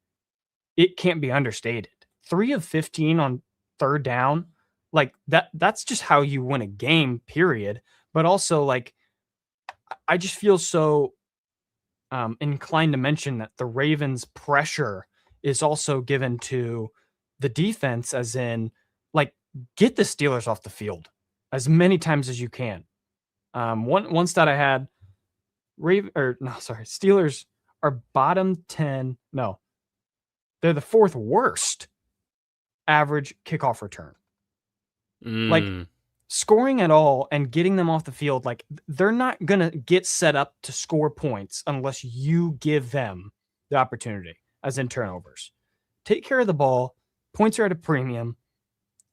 it can't be understated. 3 of 15 on third down, like that's just how you win a game, period. But also, like, I just feel so inclined to mention that the Ravens' pressure is also given to the defense, as in, like, get the Steelers off the field as many times as you can. One stat I had, Steelers are bottom 10. No, they're the fourth worst average kickoff return. Like, scoring at all and getting them off the field, like, they're not going to get set up to score points unless you give them the opportunity, as in turnovers. Take care of the ball. Points are at a premium.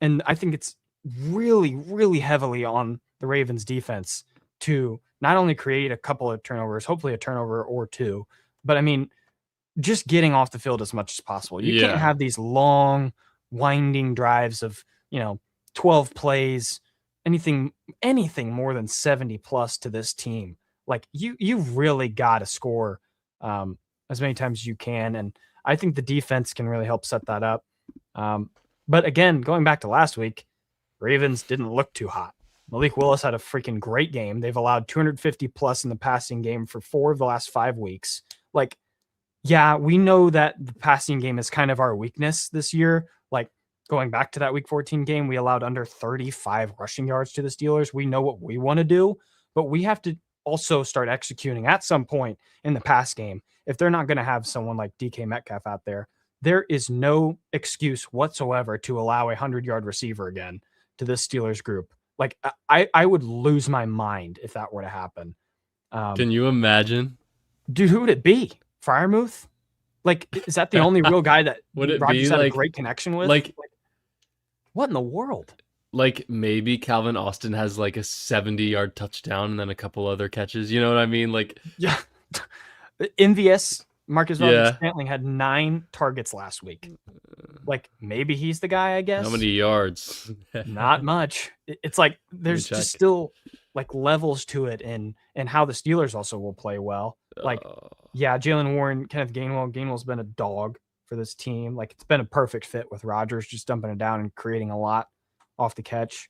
And I think it's really, really heavily on the Ravens defense to not only create a couple of turnovers, hopefully a turnover or two, but I mean, just getting off the field as much as possible. You can't have these long, winding drives of, 12 plays, anything more than 70 plus to this team. Like you really got to score as many times as you can. And I think the defense can really help set that up. But again, going back to last week, Ravens didn't look too hot. Malik Willis had a freaking great game. They've allowed 250 plus in the passing game for 4 of the last 5 weeks. Like, yeah, we know that the passing game is kind of our weakness this year. Like, going back to that week 14 game, we allowed under 35 rushing yards to the Steelers. We know what we want to do, but we have to also start executing at some point in the pass game. If they're not going to have someone like DK Metcalf out there, there is no excuse whatsoever to allow a 100-yard receiver again to this Steelers group. Like, I would lose my mind if that were to happen. Can you imagine? Dude, who would it be? Freiermuth? Like, is that the only real guy that Rodgers had a great connection with? Like, what in the world? Like, maybe Calvin Austin has like a 70-yard touchdown and then a couple other catches. You know what I mean? Like, yeah. MVS, Marcus Valdes-Scantling had 9 targets last week. Like, maybe he's the guy, I guess. How many yards? Not much. It's like there's just still like levels to it, and how the Steelers also will play well. Like, yeah, Jalen Warren, Kenneth Gainwell. Gainwell's been a dog for this team. Like, it's been a perfect fit with Rodgers, just dumping it down and creating a lot off the catch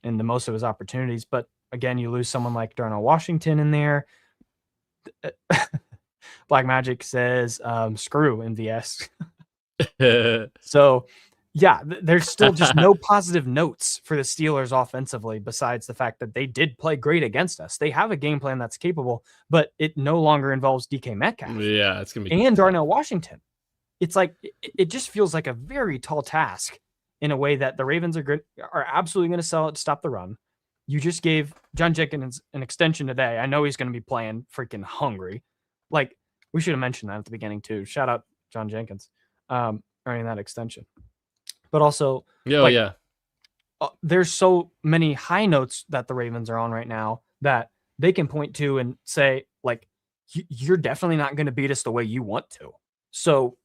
in the most of his opportunities. But again, you lose someone like Darnell Washington in there. Black Magic says, screw MVS. So, yeah, there's still just no positive notes for the Steelers offensively besides the fact that they did play great against us. They have a game plan that's capable, but it no longer involves DK Metcalf. Yeah, it's going to be and Darnell Washington. It's like it just feels like a very tall task in a way that the Ravens are absolutely going to sell it to stop the run. You just gave John Jenkins an extension today. I know he's going to be playing freaking hungry. Like, we should have mentioned that at the beginning too. Shout out John Jenkins earning that extension. But also, there's so many high notes that the Ravens are on right now that they can point to and say, like, you're definitely not going to beat us the way you want to. So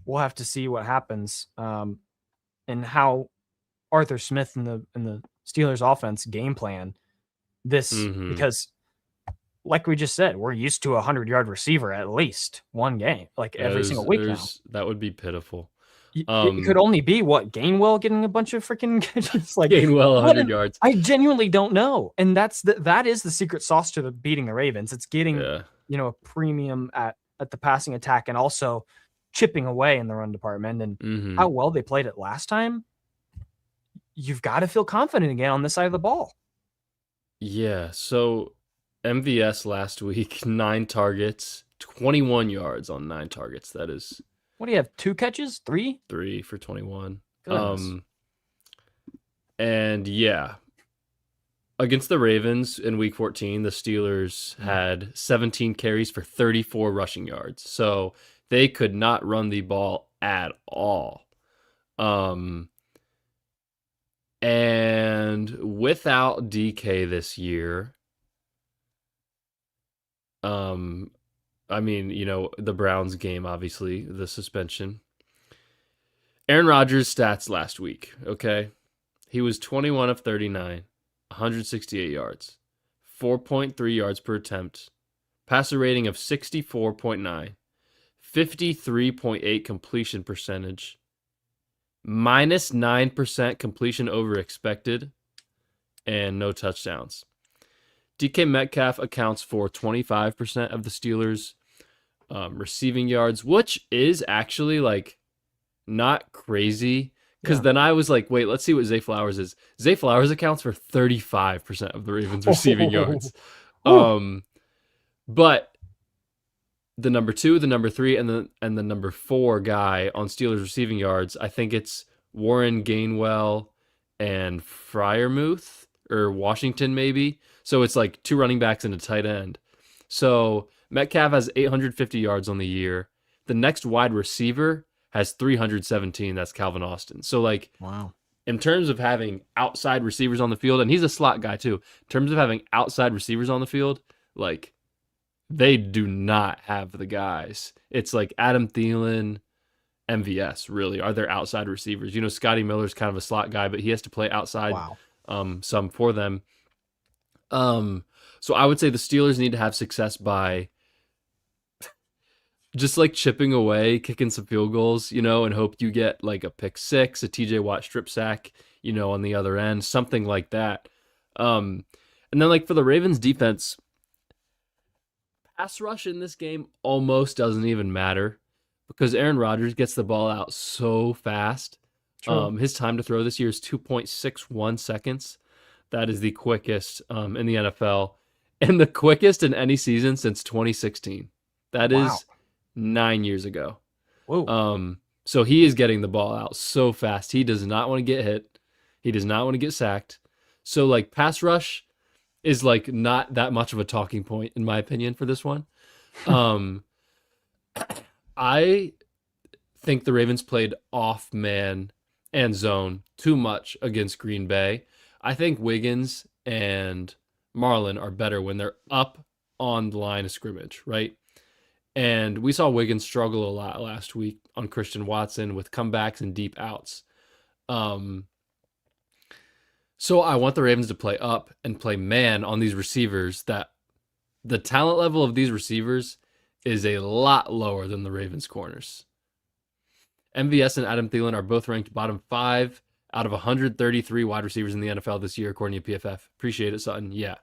we'll have to see what happens and how Arthur Smith and the Steelers offense game plan this, because like we just said, we're used to a 100-yard receiver at least one game, like every single week now. That would be pitiful. It could only be Gainwell getting a bunch of freaking catches, like Gainwell 100 yards. I genuinely don't know, and that is the secret sauce to beating the Ravens. It's getting a premium at the passing attack and also chipping away in the run department. And how well they played it last time, you've got to feel confident again on this side of the ball. Yeah. So MVS last week, 9 targets, 21 yards on 9 targets. That is. What do you have? 2 catches? 3? 3 for 21. Goodness. And yeah, against the Ravens in week 14, the Steelers had 17 carries for 34 rushing yards. So they could not run the ball at all. And without DK this year, I mean, the Browns game, obviously, the suspension. Aaron Rodgers' stats last week, okay? He was 21 of 39, 168 yards, 4.3 yards per attempt, passer rating of 64.9, 53.8 completion percentage, minus 9% completion over expected, and no touchdowns. DK Metcalf accounts for 25% of the Steelers' receiving yards, which is actually like not crazy. Because then I was like, wait, let's see what Zay Flowers is. Zay Flowers accounts for 35% of the Ravens' receiving yards. But the number 2, the number 3, and the number 4 guy on Steelers receiving yards, I think it's Warren Gainwell and Freiermuth or Washington maybe. So it's like 2 running backs and a tight end. So Metcalf has 850 yards on the year. The next wide receiver has 317. That's Calvin Austin. So like, wow. In terms of having outside receivers on the field, and he's a slot guy too. In terms of having outside receivers on the field, like they do not have the guys. It's like Adam Thielen, MVS really are their outside receivers. You know, Scotty Miller's kind of a slot guy, but he has to play outside some for them. So I would say the Steelers need to have success by just like chipping away, kicking some field goals, you know, and hope you get like a pick 6, a TJ Watt strip sack, you know, on the other end, something like that. And then like for the Ravens defense, pass rush in this game almost doesn't even matter because Aaron Rodgers gets the ball out so fast. His time to throw this year is 2.61 seconds. That is the quickest in the NFL and the quickest in any season since 2016. That is 9 years ago. Whoa. So he is getting the ball out so fast. He does not want to get hit. He does not want to get sacked. So like pass rush is like not that much of a talking point in my opinion for this one. I think the Ravens played off man and zone too much against Green Bay. I think Wiggins and Marlon are better when they're up on the line of scrimmage, right? And we saw Wiggins struggle a lot last week on Christian Watson with comebacks and deep outs. So I want the Ravens to play up and play man on these receivers. That the talent level of these receivers is a lot lower than the Ravens corners. MVS and Adam Thielen are both ranked bottom 5 out of 133 wide receivers in the NFL this year, according to PFF. Appreciate it, Sutton. Yeah.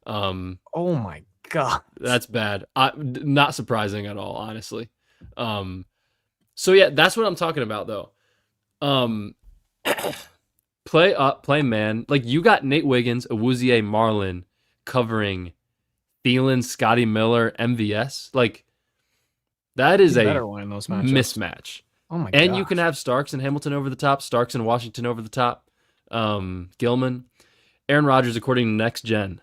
Oh my God. That's bad. Not surprising at all, honestly. So yeah, that's what I'm talking about though. Play up, play man. Like you got Nate Wiggins, Awuzie Marlin covering Thielen, Scotty Miller, MVS. Like that is a better win those matchups. Mismatch. Oh my And gosh. you can have Starks and Hamilton over the top, Starks and Washington over the top, Gilman. Aaron Rodgers, according to Next Gen,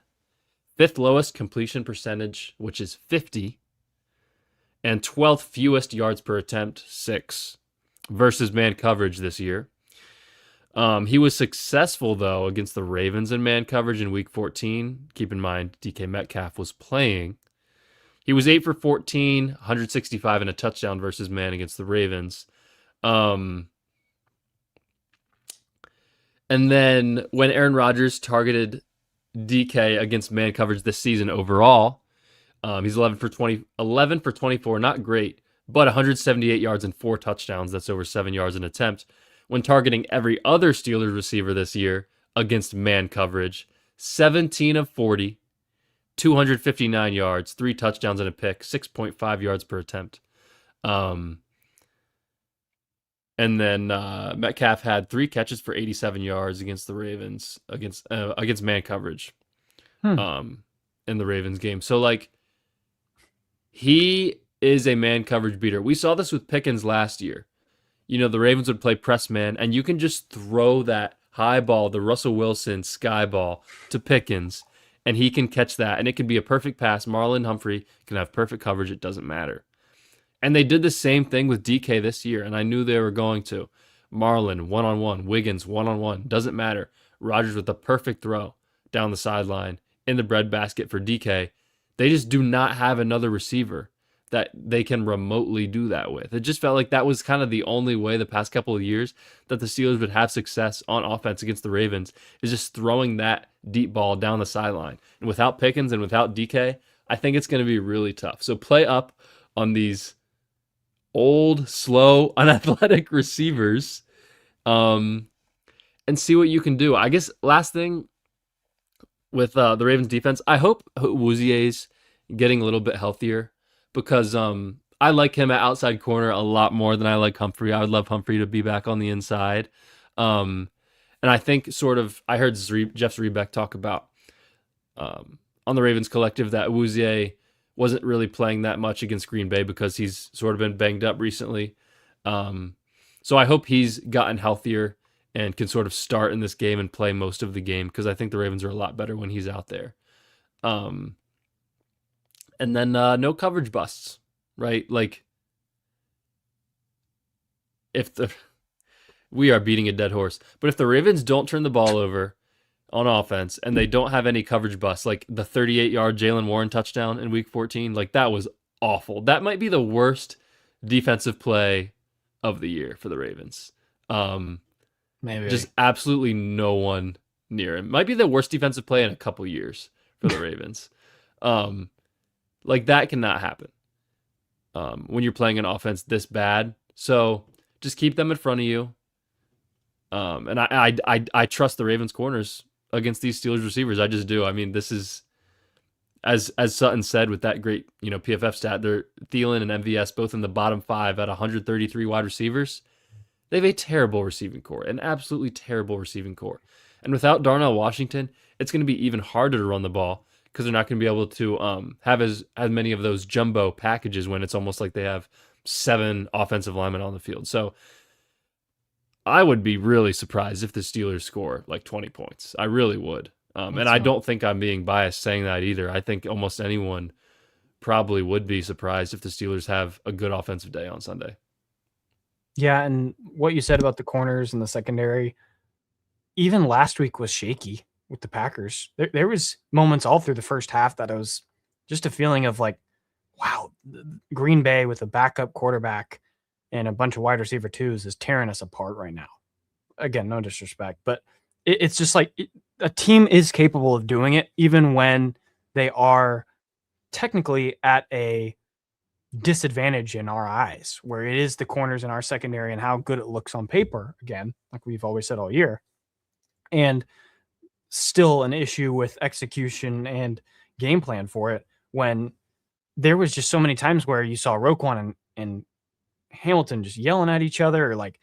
5th lowest completion percentage, which is 50, and 12th fewest yards per attempt, 6, versus man coverage this year. He was successful, though, against the Ravens in man coverage in Week 14. Keep in mind, DK Metcalf was playing. He was 8 for 14, 165, and a touchdown versus man against the Ravens. And then when Aaron Rodgers targeted DK against man coverage this season overall, he's 11 for 24, not great, but 178 yards and 4 touchdowns. That's over 7 yards an attempt. When targeting every other Steelers receiver this year against man coverage, 17 of 40, 259 yards, 3 touchdowns and a pick, 6.5 yards per attempt. And then Metcalf had 3 catches for 87 yards against the Ravens, against man coverage in the Ravens game. So, like, he is a man coverage beater. We saw this with Pickens last year. You know, the Ravens would play press man, and you can just throw that high ball, the Russell Wilson sky ball, to Pickens, and he can catch that, and it can be a perfect pass. Marlon Humphrey can have perfect coverage. It doesn't matter. And they did the same thing with DK this year, and I knew they were going to. Marlon, one-on-one. Wiggins, one-on-one. Doesn't matter. Rodgers with the perfect throw down the sideline in the breadbasket for DK. They just do not have another receiver that they can remotely do that with. It just felt like that was kind of the only way the past couple of years that the Steelers would have success on offense against the Ravens, is just throwing that deep ball down the sideline. And without Pickens and without DK, I think it's going to be really tough. So play up on these old, slow, unathletic receivers, and see what you can do. I guess last thing with the Ravens defense, I hope Wuzier's getting a little bit healthier, because I like him at outside corner a lot more than I like Humphrey. I would love Humphrey to be back on the inside. And I think I heard Jeff Zrebeck talk about on the Ravens Collective that Wuzier wasn't really playing that much against Green Bay because he's sort of been banged up recently. So I hope he's gotten healthier and can sort of start in this game and play most of the game, because I think the Ravens are a lot better when he's out there. And then no coverage busts, right? Like, we are beating a dead horse, but if the Ravens don't turn the ball over on offense and they don't have any coverage busts, like the 38-yard Jaylen Warren touchdown in Week 14, like that was awful. That might be the worst defensive play of the year for the Ravens. Maybe just absolutely no one near him. Might be the worst defensive play in a couple years for the Ravens. Like that cannot happen when you're playing an offense this bad. So just keep them in front of you. And I trust the Ravens corners against these Steelers receivers. I just do. I mean, this is, as Sutton said with that great PFF stat, they're Thielen and MVS both in the bottom 5 at 133 wide receivers. They have a terrible receiving core, an absolutely terrible receiving core. And without Darnell Washington, it's going to be even harder to run the ball, because they're not going to be able to have as many of those jumbo packages when it's almost like they have 7 offensive linemen on the field. So I would be really surprised if the Steelers score like 20 points. I really would. And I don't think I'm being biased saying that either. I think almost anyone probably would be surprised if the Steelers have a good offensive day on Sunday. Yeah, and what you said about the corners and the secondary, even last week was shaky with the Packers. There was moments all through the first half that I was just a feeling of like, wow, Green Bay with a backup quarterback and a bunch of wide receiver twos is tearing us apart right now. Again, no disrespect, but it's just like a team is capable of doing it even when they are technically at a disadvantage in our eyes, where it is the corners in our secondary and how good it looks on paper, again, like we've always said all year, and still an issue with execution and game plan for it, when there was just so many times where you saw Roquan and Hamilton just yelling at each other, or like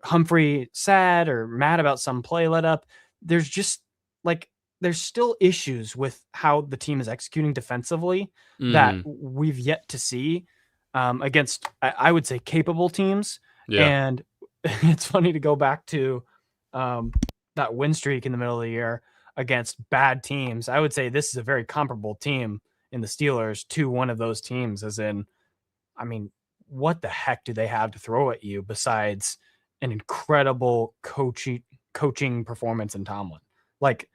Humphrey sad or mad about some play let up. There's just like, there's still issues with how the team is executing defensively that we've yet to see against, I would say, capable teams. Yeah. And it's funny to go back to that win streak in the middle of the year against bad teams. I would say this is a very comparable team in the Steelers to one of those teams, as in, I mean, what the heck do they have to throw at you besides an incredible coaching performance in Tomlin? Like,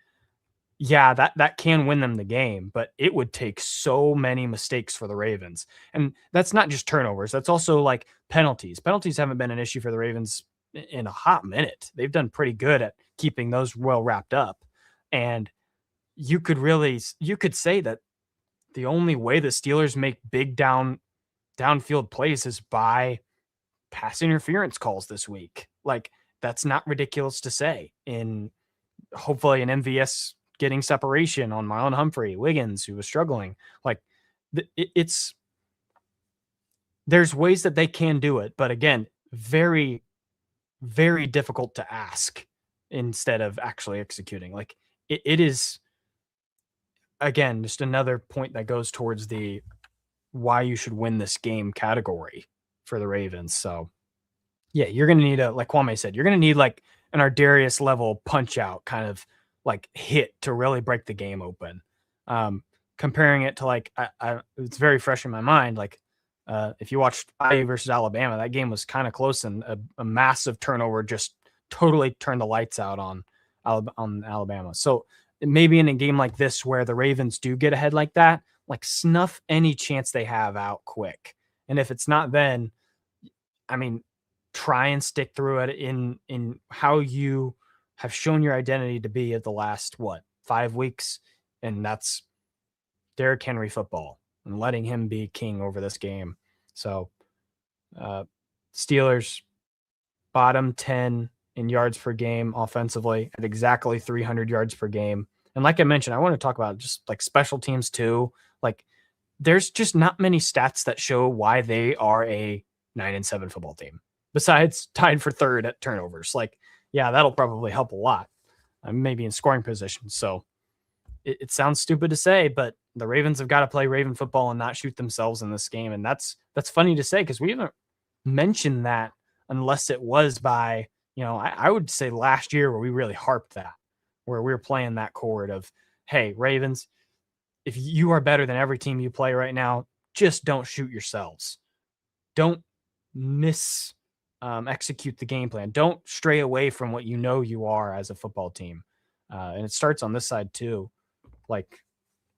yeah, that can win them the game, but it would take so many mistakes for the Ravens. And that's not just turnovers. That's also like penalties. Penalties haven't been an issue for the Ravens in a hot minute. They've done pretty good at keeping those well wrapped up. And you could say that the only way the Steelers make big downfield plays is by pass interference calls this week. Like, that's not ridiculous to say. In hopefully an MVS getting separation on Marlon Humphrey, Wiggins, who was struggling. Like, there's ways that they can do it, but again, very, very difficult to ask instead of actually executing. Like, it is, again, just another point that goes towards the why you should win this game category for the Ravens. So yeah, you're going to need like Kwame said, you're going to need like an Ardarius level punch out kind of like hit to really break the game open. Comparing it to like, it's very fresh in my mind. Like if you watched IU versus Alabama, that game was kind of close, and a massive turnover just totally turned the lights out on Alabama. So maybe in a game like this where the Ravens do get ahead like that, like snuff any chance they have out quick. And if it's not then, I mean, try and stick through it in how you have shown your identity to be at the last 5 weeks, and that's Derrick Henry football and letting him be king over this game. So, Steelers bottom 10 in yards per game offensively at exactly 300 yards per game. And like I mentioned, I want to talk about just like special teams too. Like there's just not many stats that show why they are a 9-7 football team besides tied for third at turnovers. Like, yeah, that'll probably help a lot, maybe in scoring position. So it sounds stupid to say, but the Ravens have got to play Raven football and not shoot themselves in this game. And that's funny to say because we haven't mentioned that unless it was by, I would say last year where we really harped that, where we were playing that chord of, hey, Ravens, if you are better than every team you play right now, just don't shoot yourselves. Don't execute the game plan. Don't stray away from what you are as a football team. And it starts on this side too. Like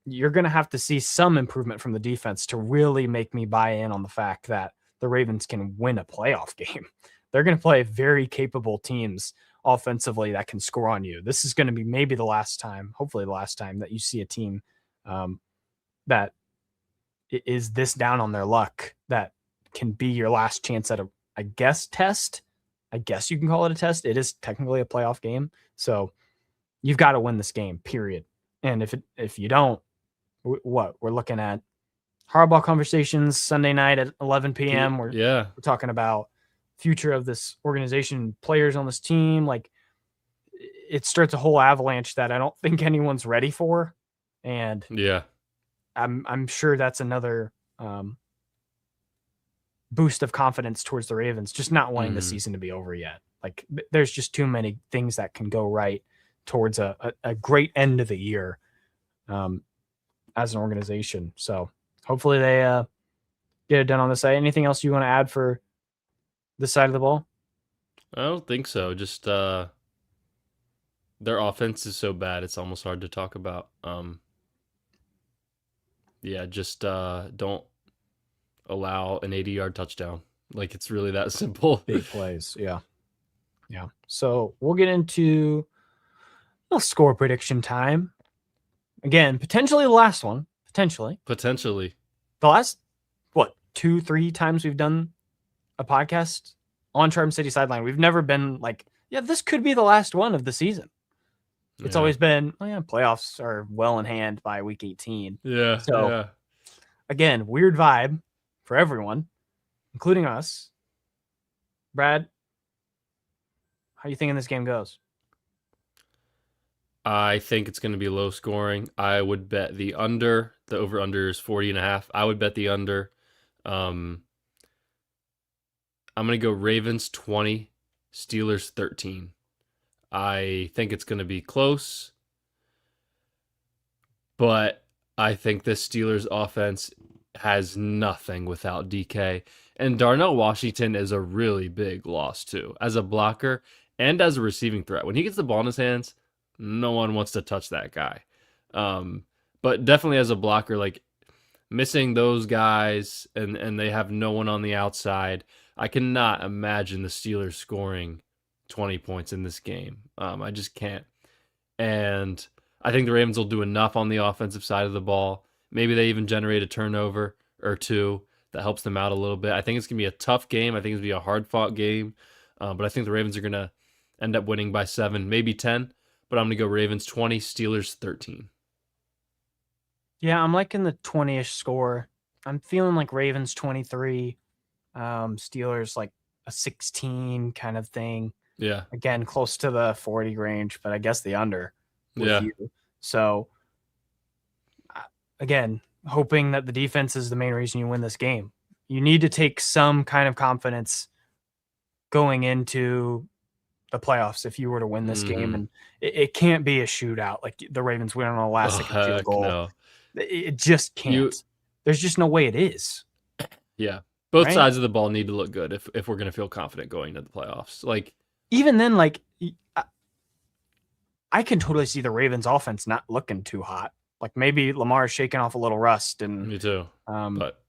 you're going to have to see some improvement from the defense to really make me buy in on the fact that the Ravens can win a playoff game. They're going to play very capable teams offensively that can score on you. This is going to be maybe the last time, hopefully the last time that you see a team that is this down on their luck that can be your last chance at test. I guess you can call it a test. It is technically a playoff game. So you've got to win this game, period. And if you don't, we're looking at Harbaugh conversations Sunday night at 11 p.m. We're talking about future of this organization, players on this team. Like it starts a whole avalanche that I don't think anyone's ready for. And I'm sure that's another boost of confidence towards the Ravens, just not wanting the season to be over yet. Like there's just too many things that can go right towards a great end of the year as an organization. So hopefully they get it done on this side. Anything else you want to add for this side of the ball? I don't think so. Just their offense is so bad, it's almost hard to talk about. Just don't allow an 80-yard touchdown. Like it's really that simple. Big plays, yeah. So we'll get into score prediction time. Again, potentially the last one. Potentially. The last, 2-3 times we've done a podcast on Charm City Sideline, we've never been like, this could be the last one of the season. It's always been, playoffs are well in hand by week 18. Again, weird vibe for everyone, including us. Brad, how you thinking this game goes? I think it's going to be low scoring. I would bet the under. The over-under is 40.5. I would bet the under. I'm going to go Ravens 20, Steelers 13. I think it's going to be close, but I think this Steelers offense has nothing without DK. And Darnell Washington is a really big loss too, as a blocker and as a receiving threat. When he gets the ball in his hands, no one wants to touch that guy. But definitely as a blocker, like missing those guys and they have no one on the outside, I cannot imagine the Steelers scoring 20 points in this game. I just can't. And I think the Ravens will do enough on the offensive side of the ball. Maybe they even generate a turnover or two that helps them out a little bit. I think it's going to be a tough game. I think it's going to be a hard-fought game. But I think the Ravens are going to end up winning by 7, maybe 10. But I'm going to go Ravens 20, Steelers 13. Yeah, I'm liking the 20-ish score. I'm feeling like Ravens 23, Steelers like a 16 kind of thing. Yeah. Again, close to the 40 range, but I guess the under with you. So, again, hoping that the defense is the main reason you win this game. You need to take some kind of confidence going into the playoffs if you were to win this game. And it can't be a shootout like the Ravens win on a last-second field goal. No. It just can't. There's just no way it is. Yeah. Both sides of the ball need to look good if we're going to feel confident going into the playoffs. Like, even then, like, I can totally see the Ravens offense not looking too hot. Like maybe Lamar is shaking off a little rust, and Me too. But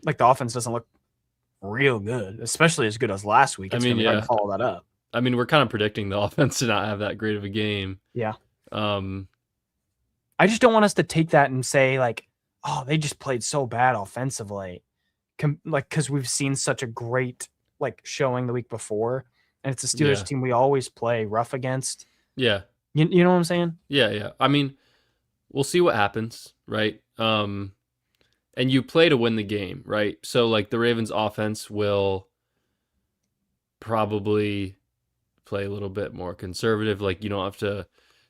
like the offense doesn't look real good, especially as good as last week. It's gonna be hard to follow that up. I mean, we're kind of predicting the offense to not have that great of a game. Yeah. Um, I just don't want us to take that and say like, oh, they just played so bad offensively, like because we've seen such a great like showing the week before, and it's a Steelers team we always play rough against. Yeah. You know what I'm saying? Yeah. I mean, we'll see what happens, right? And you play to win the game, right? So like the Ravens offense will probably play a little bit more conservative. Like you don't have to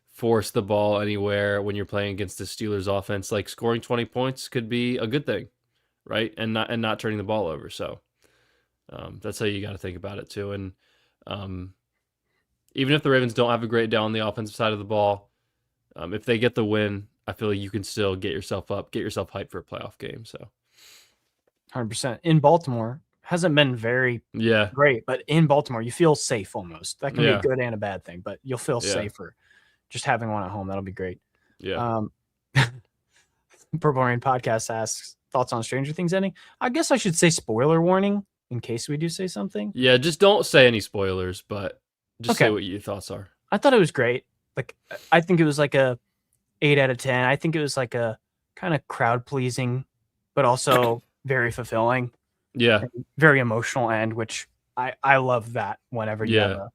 force the ball anywhere when you're playing against the Steelers offense. Like scoring 20 points could be a good thing, right? And not turning the ball over. So that's how you got to think about it too. And even if the Ravens don't have a great day on the offensive side of the ball, if they get the win, I feel like you can still get yourself hyped for a playoff game. So 100% in Baltimore hasn't been very great, but in Baltimore you feel safe almost. That can be a good and a bad thing, but you'll feel safer just having one at home. That'll be great. Yeah. Purple Rain Podcast asks thoughts on Stranger Things ending. I guess I should say spoiler warning in case we do say something. Yeah, just don't say any spoilers, but just say what your thoughts are. I thought it was great. Like I think it was like a 8 out of 10. I think it was like a kind of crowd pleasing, but also very fulfilling. Yeah. Very emotional end, which I love that whenever you have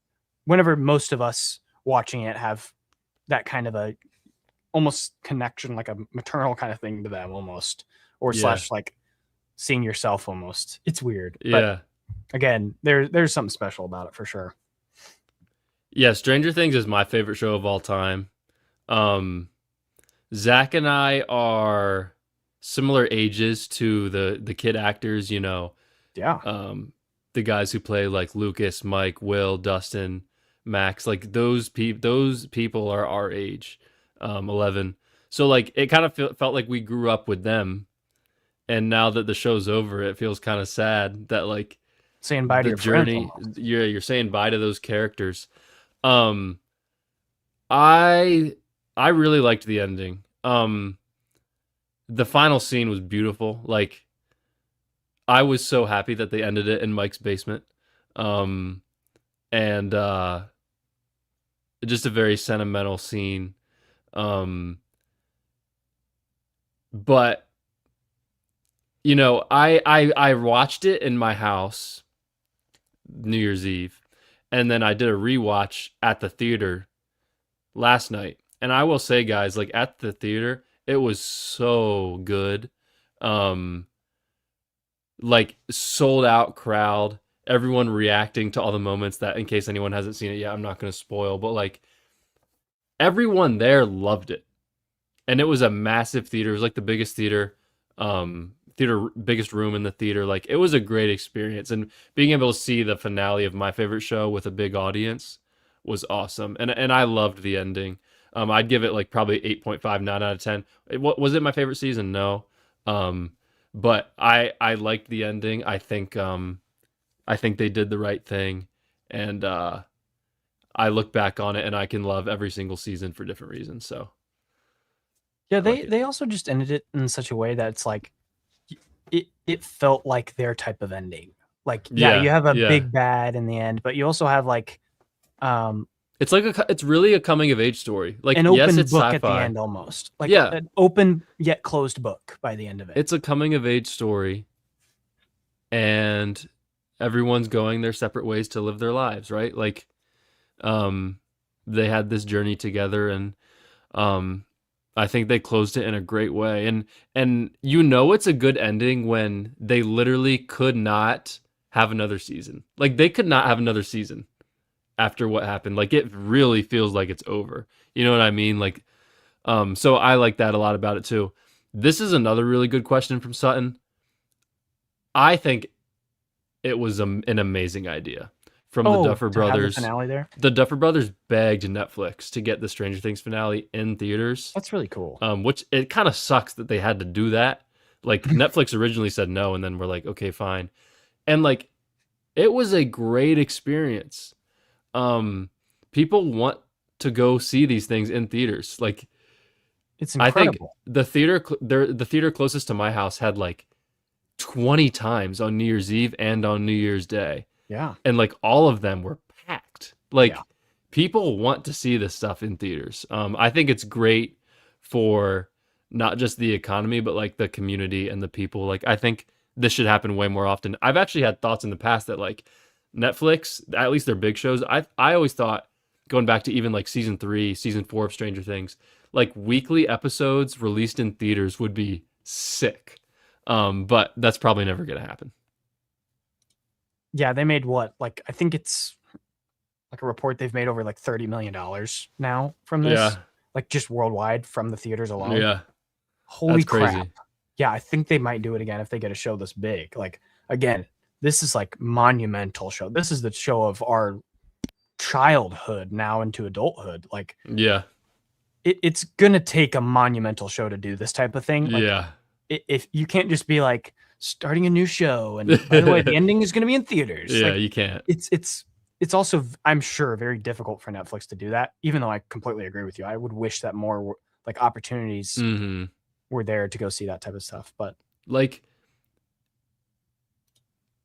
whenever most of us watching it have that kind of a almost connection, like a maternal kind of thing to them almost, or slash like seeing yourself almost. It's weird. But again, there's something special about it for sure. Yeah, Stranger Things is my favorite show of all time. Zach and I are similar ages to the kid actors, you know. Yeah. The guys who play like Lucas, Mike, Will, Dustin, Max, like those people are our age, 11. So like it kind of felt like we grew up with them, and now that the show's over, it feels kind of sad that like saying bye to your journey. You're saying bye to those characters. I really liked the ending. The final scene was beautiful. Like I was so happy that they ended it in Mike's basement. And just a very sentimental scene. But you know, I watched it in my house New Year's Eve, and then I did a rewatch at the theater last night. And I will say, guys, like at the theater, it was so good. Like sold out crowd, everyone reacting to all the moments that, in case anyone hasn't seen it yet, I'm not going to spoil, but like everyone there loved it. And it was a massive theater. It was like the biggest theater, biggest room in the theater. Like it was a great experience, and being able to see the finale of my favorite show with a big audience was awesome. And I loved the ending. I'd give it like probably 8.5, 9 out of 10. Was it my favorite season? No. But I liked the ending. I think they did the right thing, and I look back on it and I can love every single season for different reasons. So yeah, they also just ended it in such a way that it's like it felt like their type of ending. Like you have a big bad in the end, but you also have like it's like it's really a coming of age story. Like an open it's book sci-fi at the end almost. Like an open yet closed book by the end of it. It's a coming of age story, and everyone's going their separate ways to live their lives, right? Like they had this journey together, and I think they closed it in a great way. And you know it's a good ending when they literally could not have another season. Like they could not have another season after what happened. Like it really feels like it's over. You know what I mean? Like so I like that a lot about it too. This is another really good question from Sutton. I think it was an amazing idea from the Duffer Brothers. Have the finale there? The Duffer Brothers begged Netflix to get the Stranger Things finale in theaters. That's really cool. Which it kind of sucks that they had to do that. Like Netflix originally said no, and then we're like, okay, fine. And like, it was a great experience. People want to go see these things in theaters. Like, It's I think incredible. the theater closest to my house had like 20 times on New Year's Eve and on New Year's Day. Yeah. And like all of them were packed. Yeah. Like people want to see this stuff in theaters. I think it's great for not just the economy, but like the community and the people. Like I think this should happen way more often. I've actually had thoughts in the past that like Netflix, at least their big shows, I always thought going back to even like season 3, season 4 of Stranger Things, like weekly episodes released in theaters would be sick. But that's probably never gonna happen. Yeah, they made what? Like I think it's like a report they've made over like $30 million now from this, Yeah, like just worldwide from the theaters alone. yeah, Holy that's crap. crazy. Yeah, I think they might do it again if they get a show this big. Like again, this is like monumental show. This is the show of our childhood now into adulthood. Like Yeah, it's gonna take a monumental show to do this type of thing. Like yeah, if you can't just be like starting a new show and by the way, the ending is gonna be in theaters. yeah. Like You can't. it's also I'm sure very difficult for Netflix to do that. Even though I completely agree with you, I would wish that more like opportunities Hmm. were there to go see that type of stuff. But Like,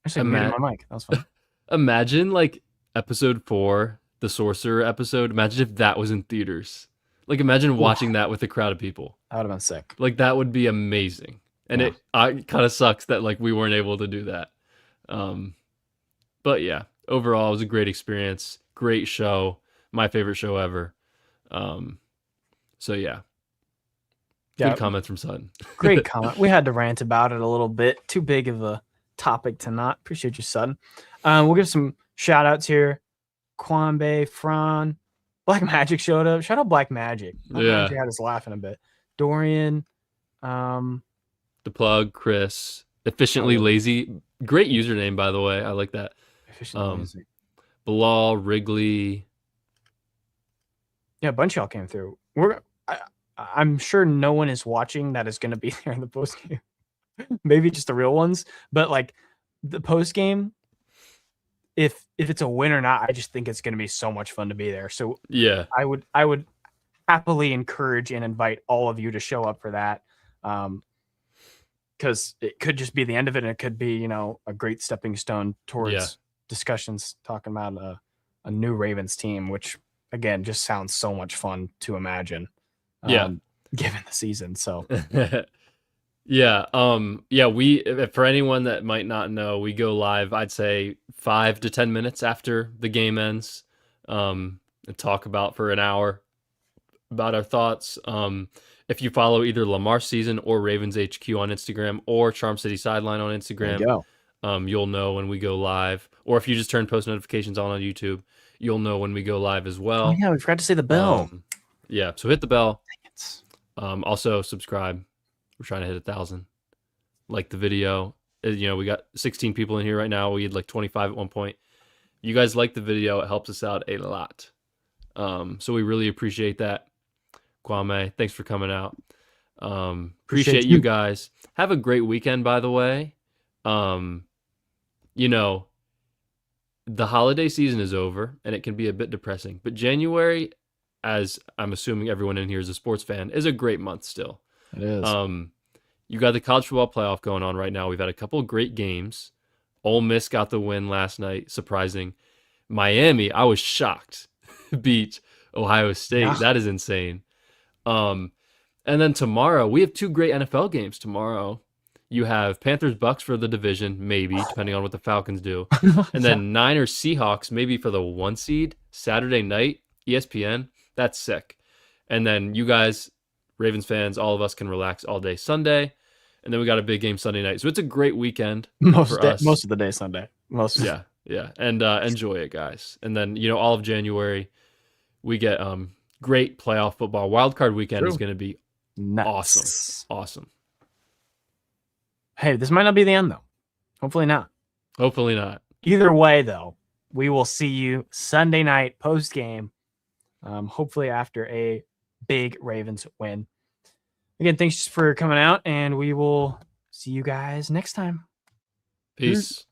actually, I muted ima- my mic. That was fun. imagine like episode 4, the Sorcerer episode. Imagine if that was in theaters. Like, imagine watching that with a crowd of people. That would have been sick. Like, that would be amazing. And Yeah. it kind of sucks that like we weren't able to do that. Um, but yeah, overall, it was a great experience. Great show. My favorite show ever. So yeah, Yeah, good comments from Sutton. great comment. We had to rant about it a little bit. Too big of a topic to not. Appreciate you, Sutton. We'll give some shout outs here. Kwambe, Fran, Black Magic showed up. Shout out Black Magic. Black Yeah. Magic had us laughing a bit. Dorian, The plug, Chris, efficiently lazy. Great username, by the way. I like that. efficient music. Bilal, Wrigley. Yeah, a bunch of y'all came through. I'm sure no one is watching that is going to be there in the post game. Maybe just the real ones, but like the post game, if it's a win or not, I just think it's going to be so much fun to be there. So Yeah, I would happily encourage and invite all of you to show up for that, because it could just be the end of it, and it could be a great stepping stone towards discussions talking about a new Ravens team, which again just sounds so much fun to imagine. Yeah. Given the season, so yeah. We for anyone that might not know, we go live. I'd say 5 to 10 minutes after the game ends, and talk about for an hour about our thoughts. If you follow either Lamar Season or Ravens HQ on Instagram or Charm City Sideline on Instagram, there you go. you'll know when we go live. Or if you just turn post notifications on YouTube, you'll know when we go live as well. Oh yeah, we forgot to say the bell. Yeah, so hit the bell. It's Also subscribe. We're trying to hit 1,000. Like the video. We got 16 people in here right now. We had like 25 at one point. You guys like the video. It helps us out a lot. So we really appreciate that. Kwame, thanks for coming out. Appreciate you guys. Have a great weekend, by the way. The holiday season is over and it can be a bit depressing, but January, as I'm assuming everyone in here is a sports fan, is a great month still. It is. You got the college football playoff going on right now. We've had a couple of great games. Ole Miss got the win last night, surprising. Miami, I was shocked, beat Ohio State. Yeah. That is insane. And then tomorrow, we have 2 great NFL games tomorrow. You have Panthers-Bucks for the division, maybe, depending on what the Falcons do. And then Niners-Seahawks, maybe for the 1 seed, Saturday night, ESPN. That's sick. And then you guys, Ravens fans, all of us can relax all day Sunday. And then we got a big game Sunday night. So it's a great weekend most for us. of the day Sunday. Yeah. And enjoy it, guys. And then, all of January, we get great playoff football. Wild card weekend is going to be nuts. Awesome. Hey, this might not be the end, though. Hopefully not. Hopefully not. Either way, though, we will see you Sunday night post-game, hopefully after a big Ravens win. Again, thanks for coming out, and we will see you guys next time. Peace.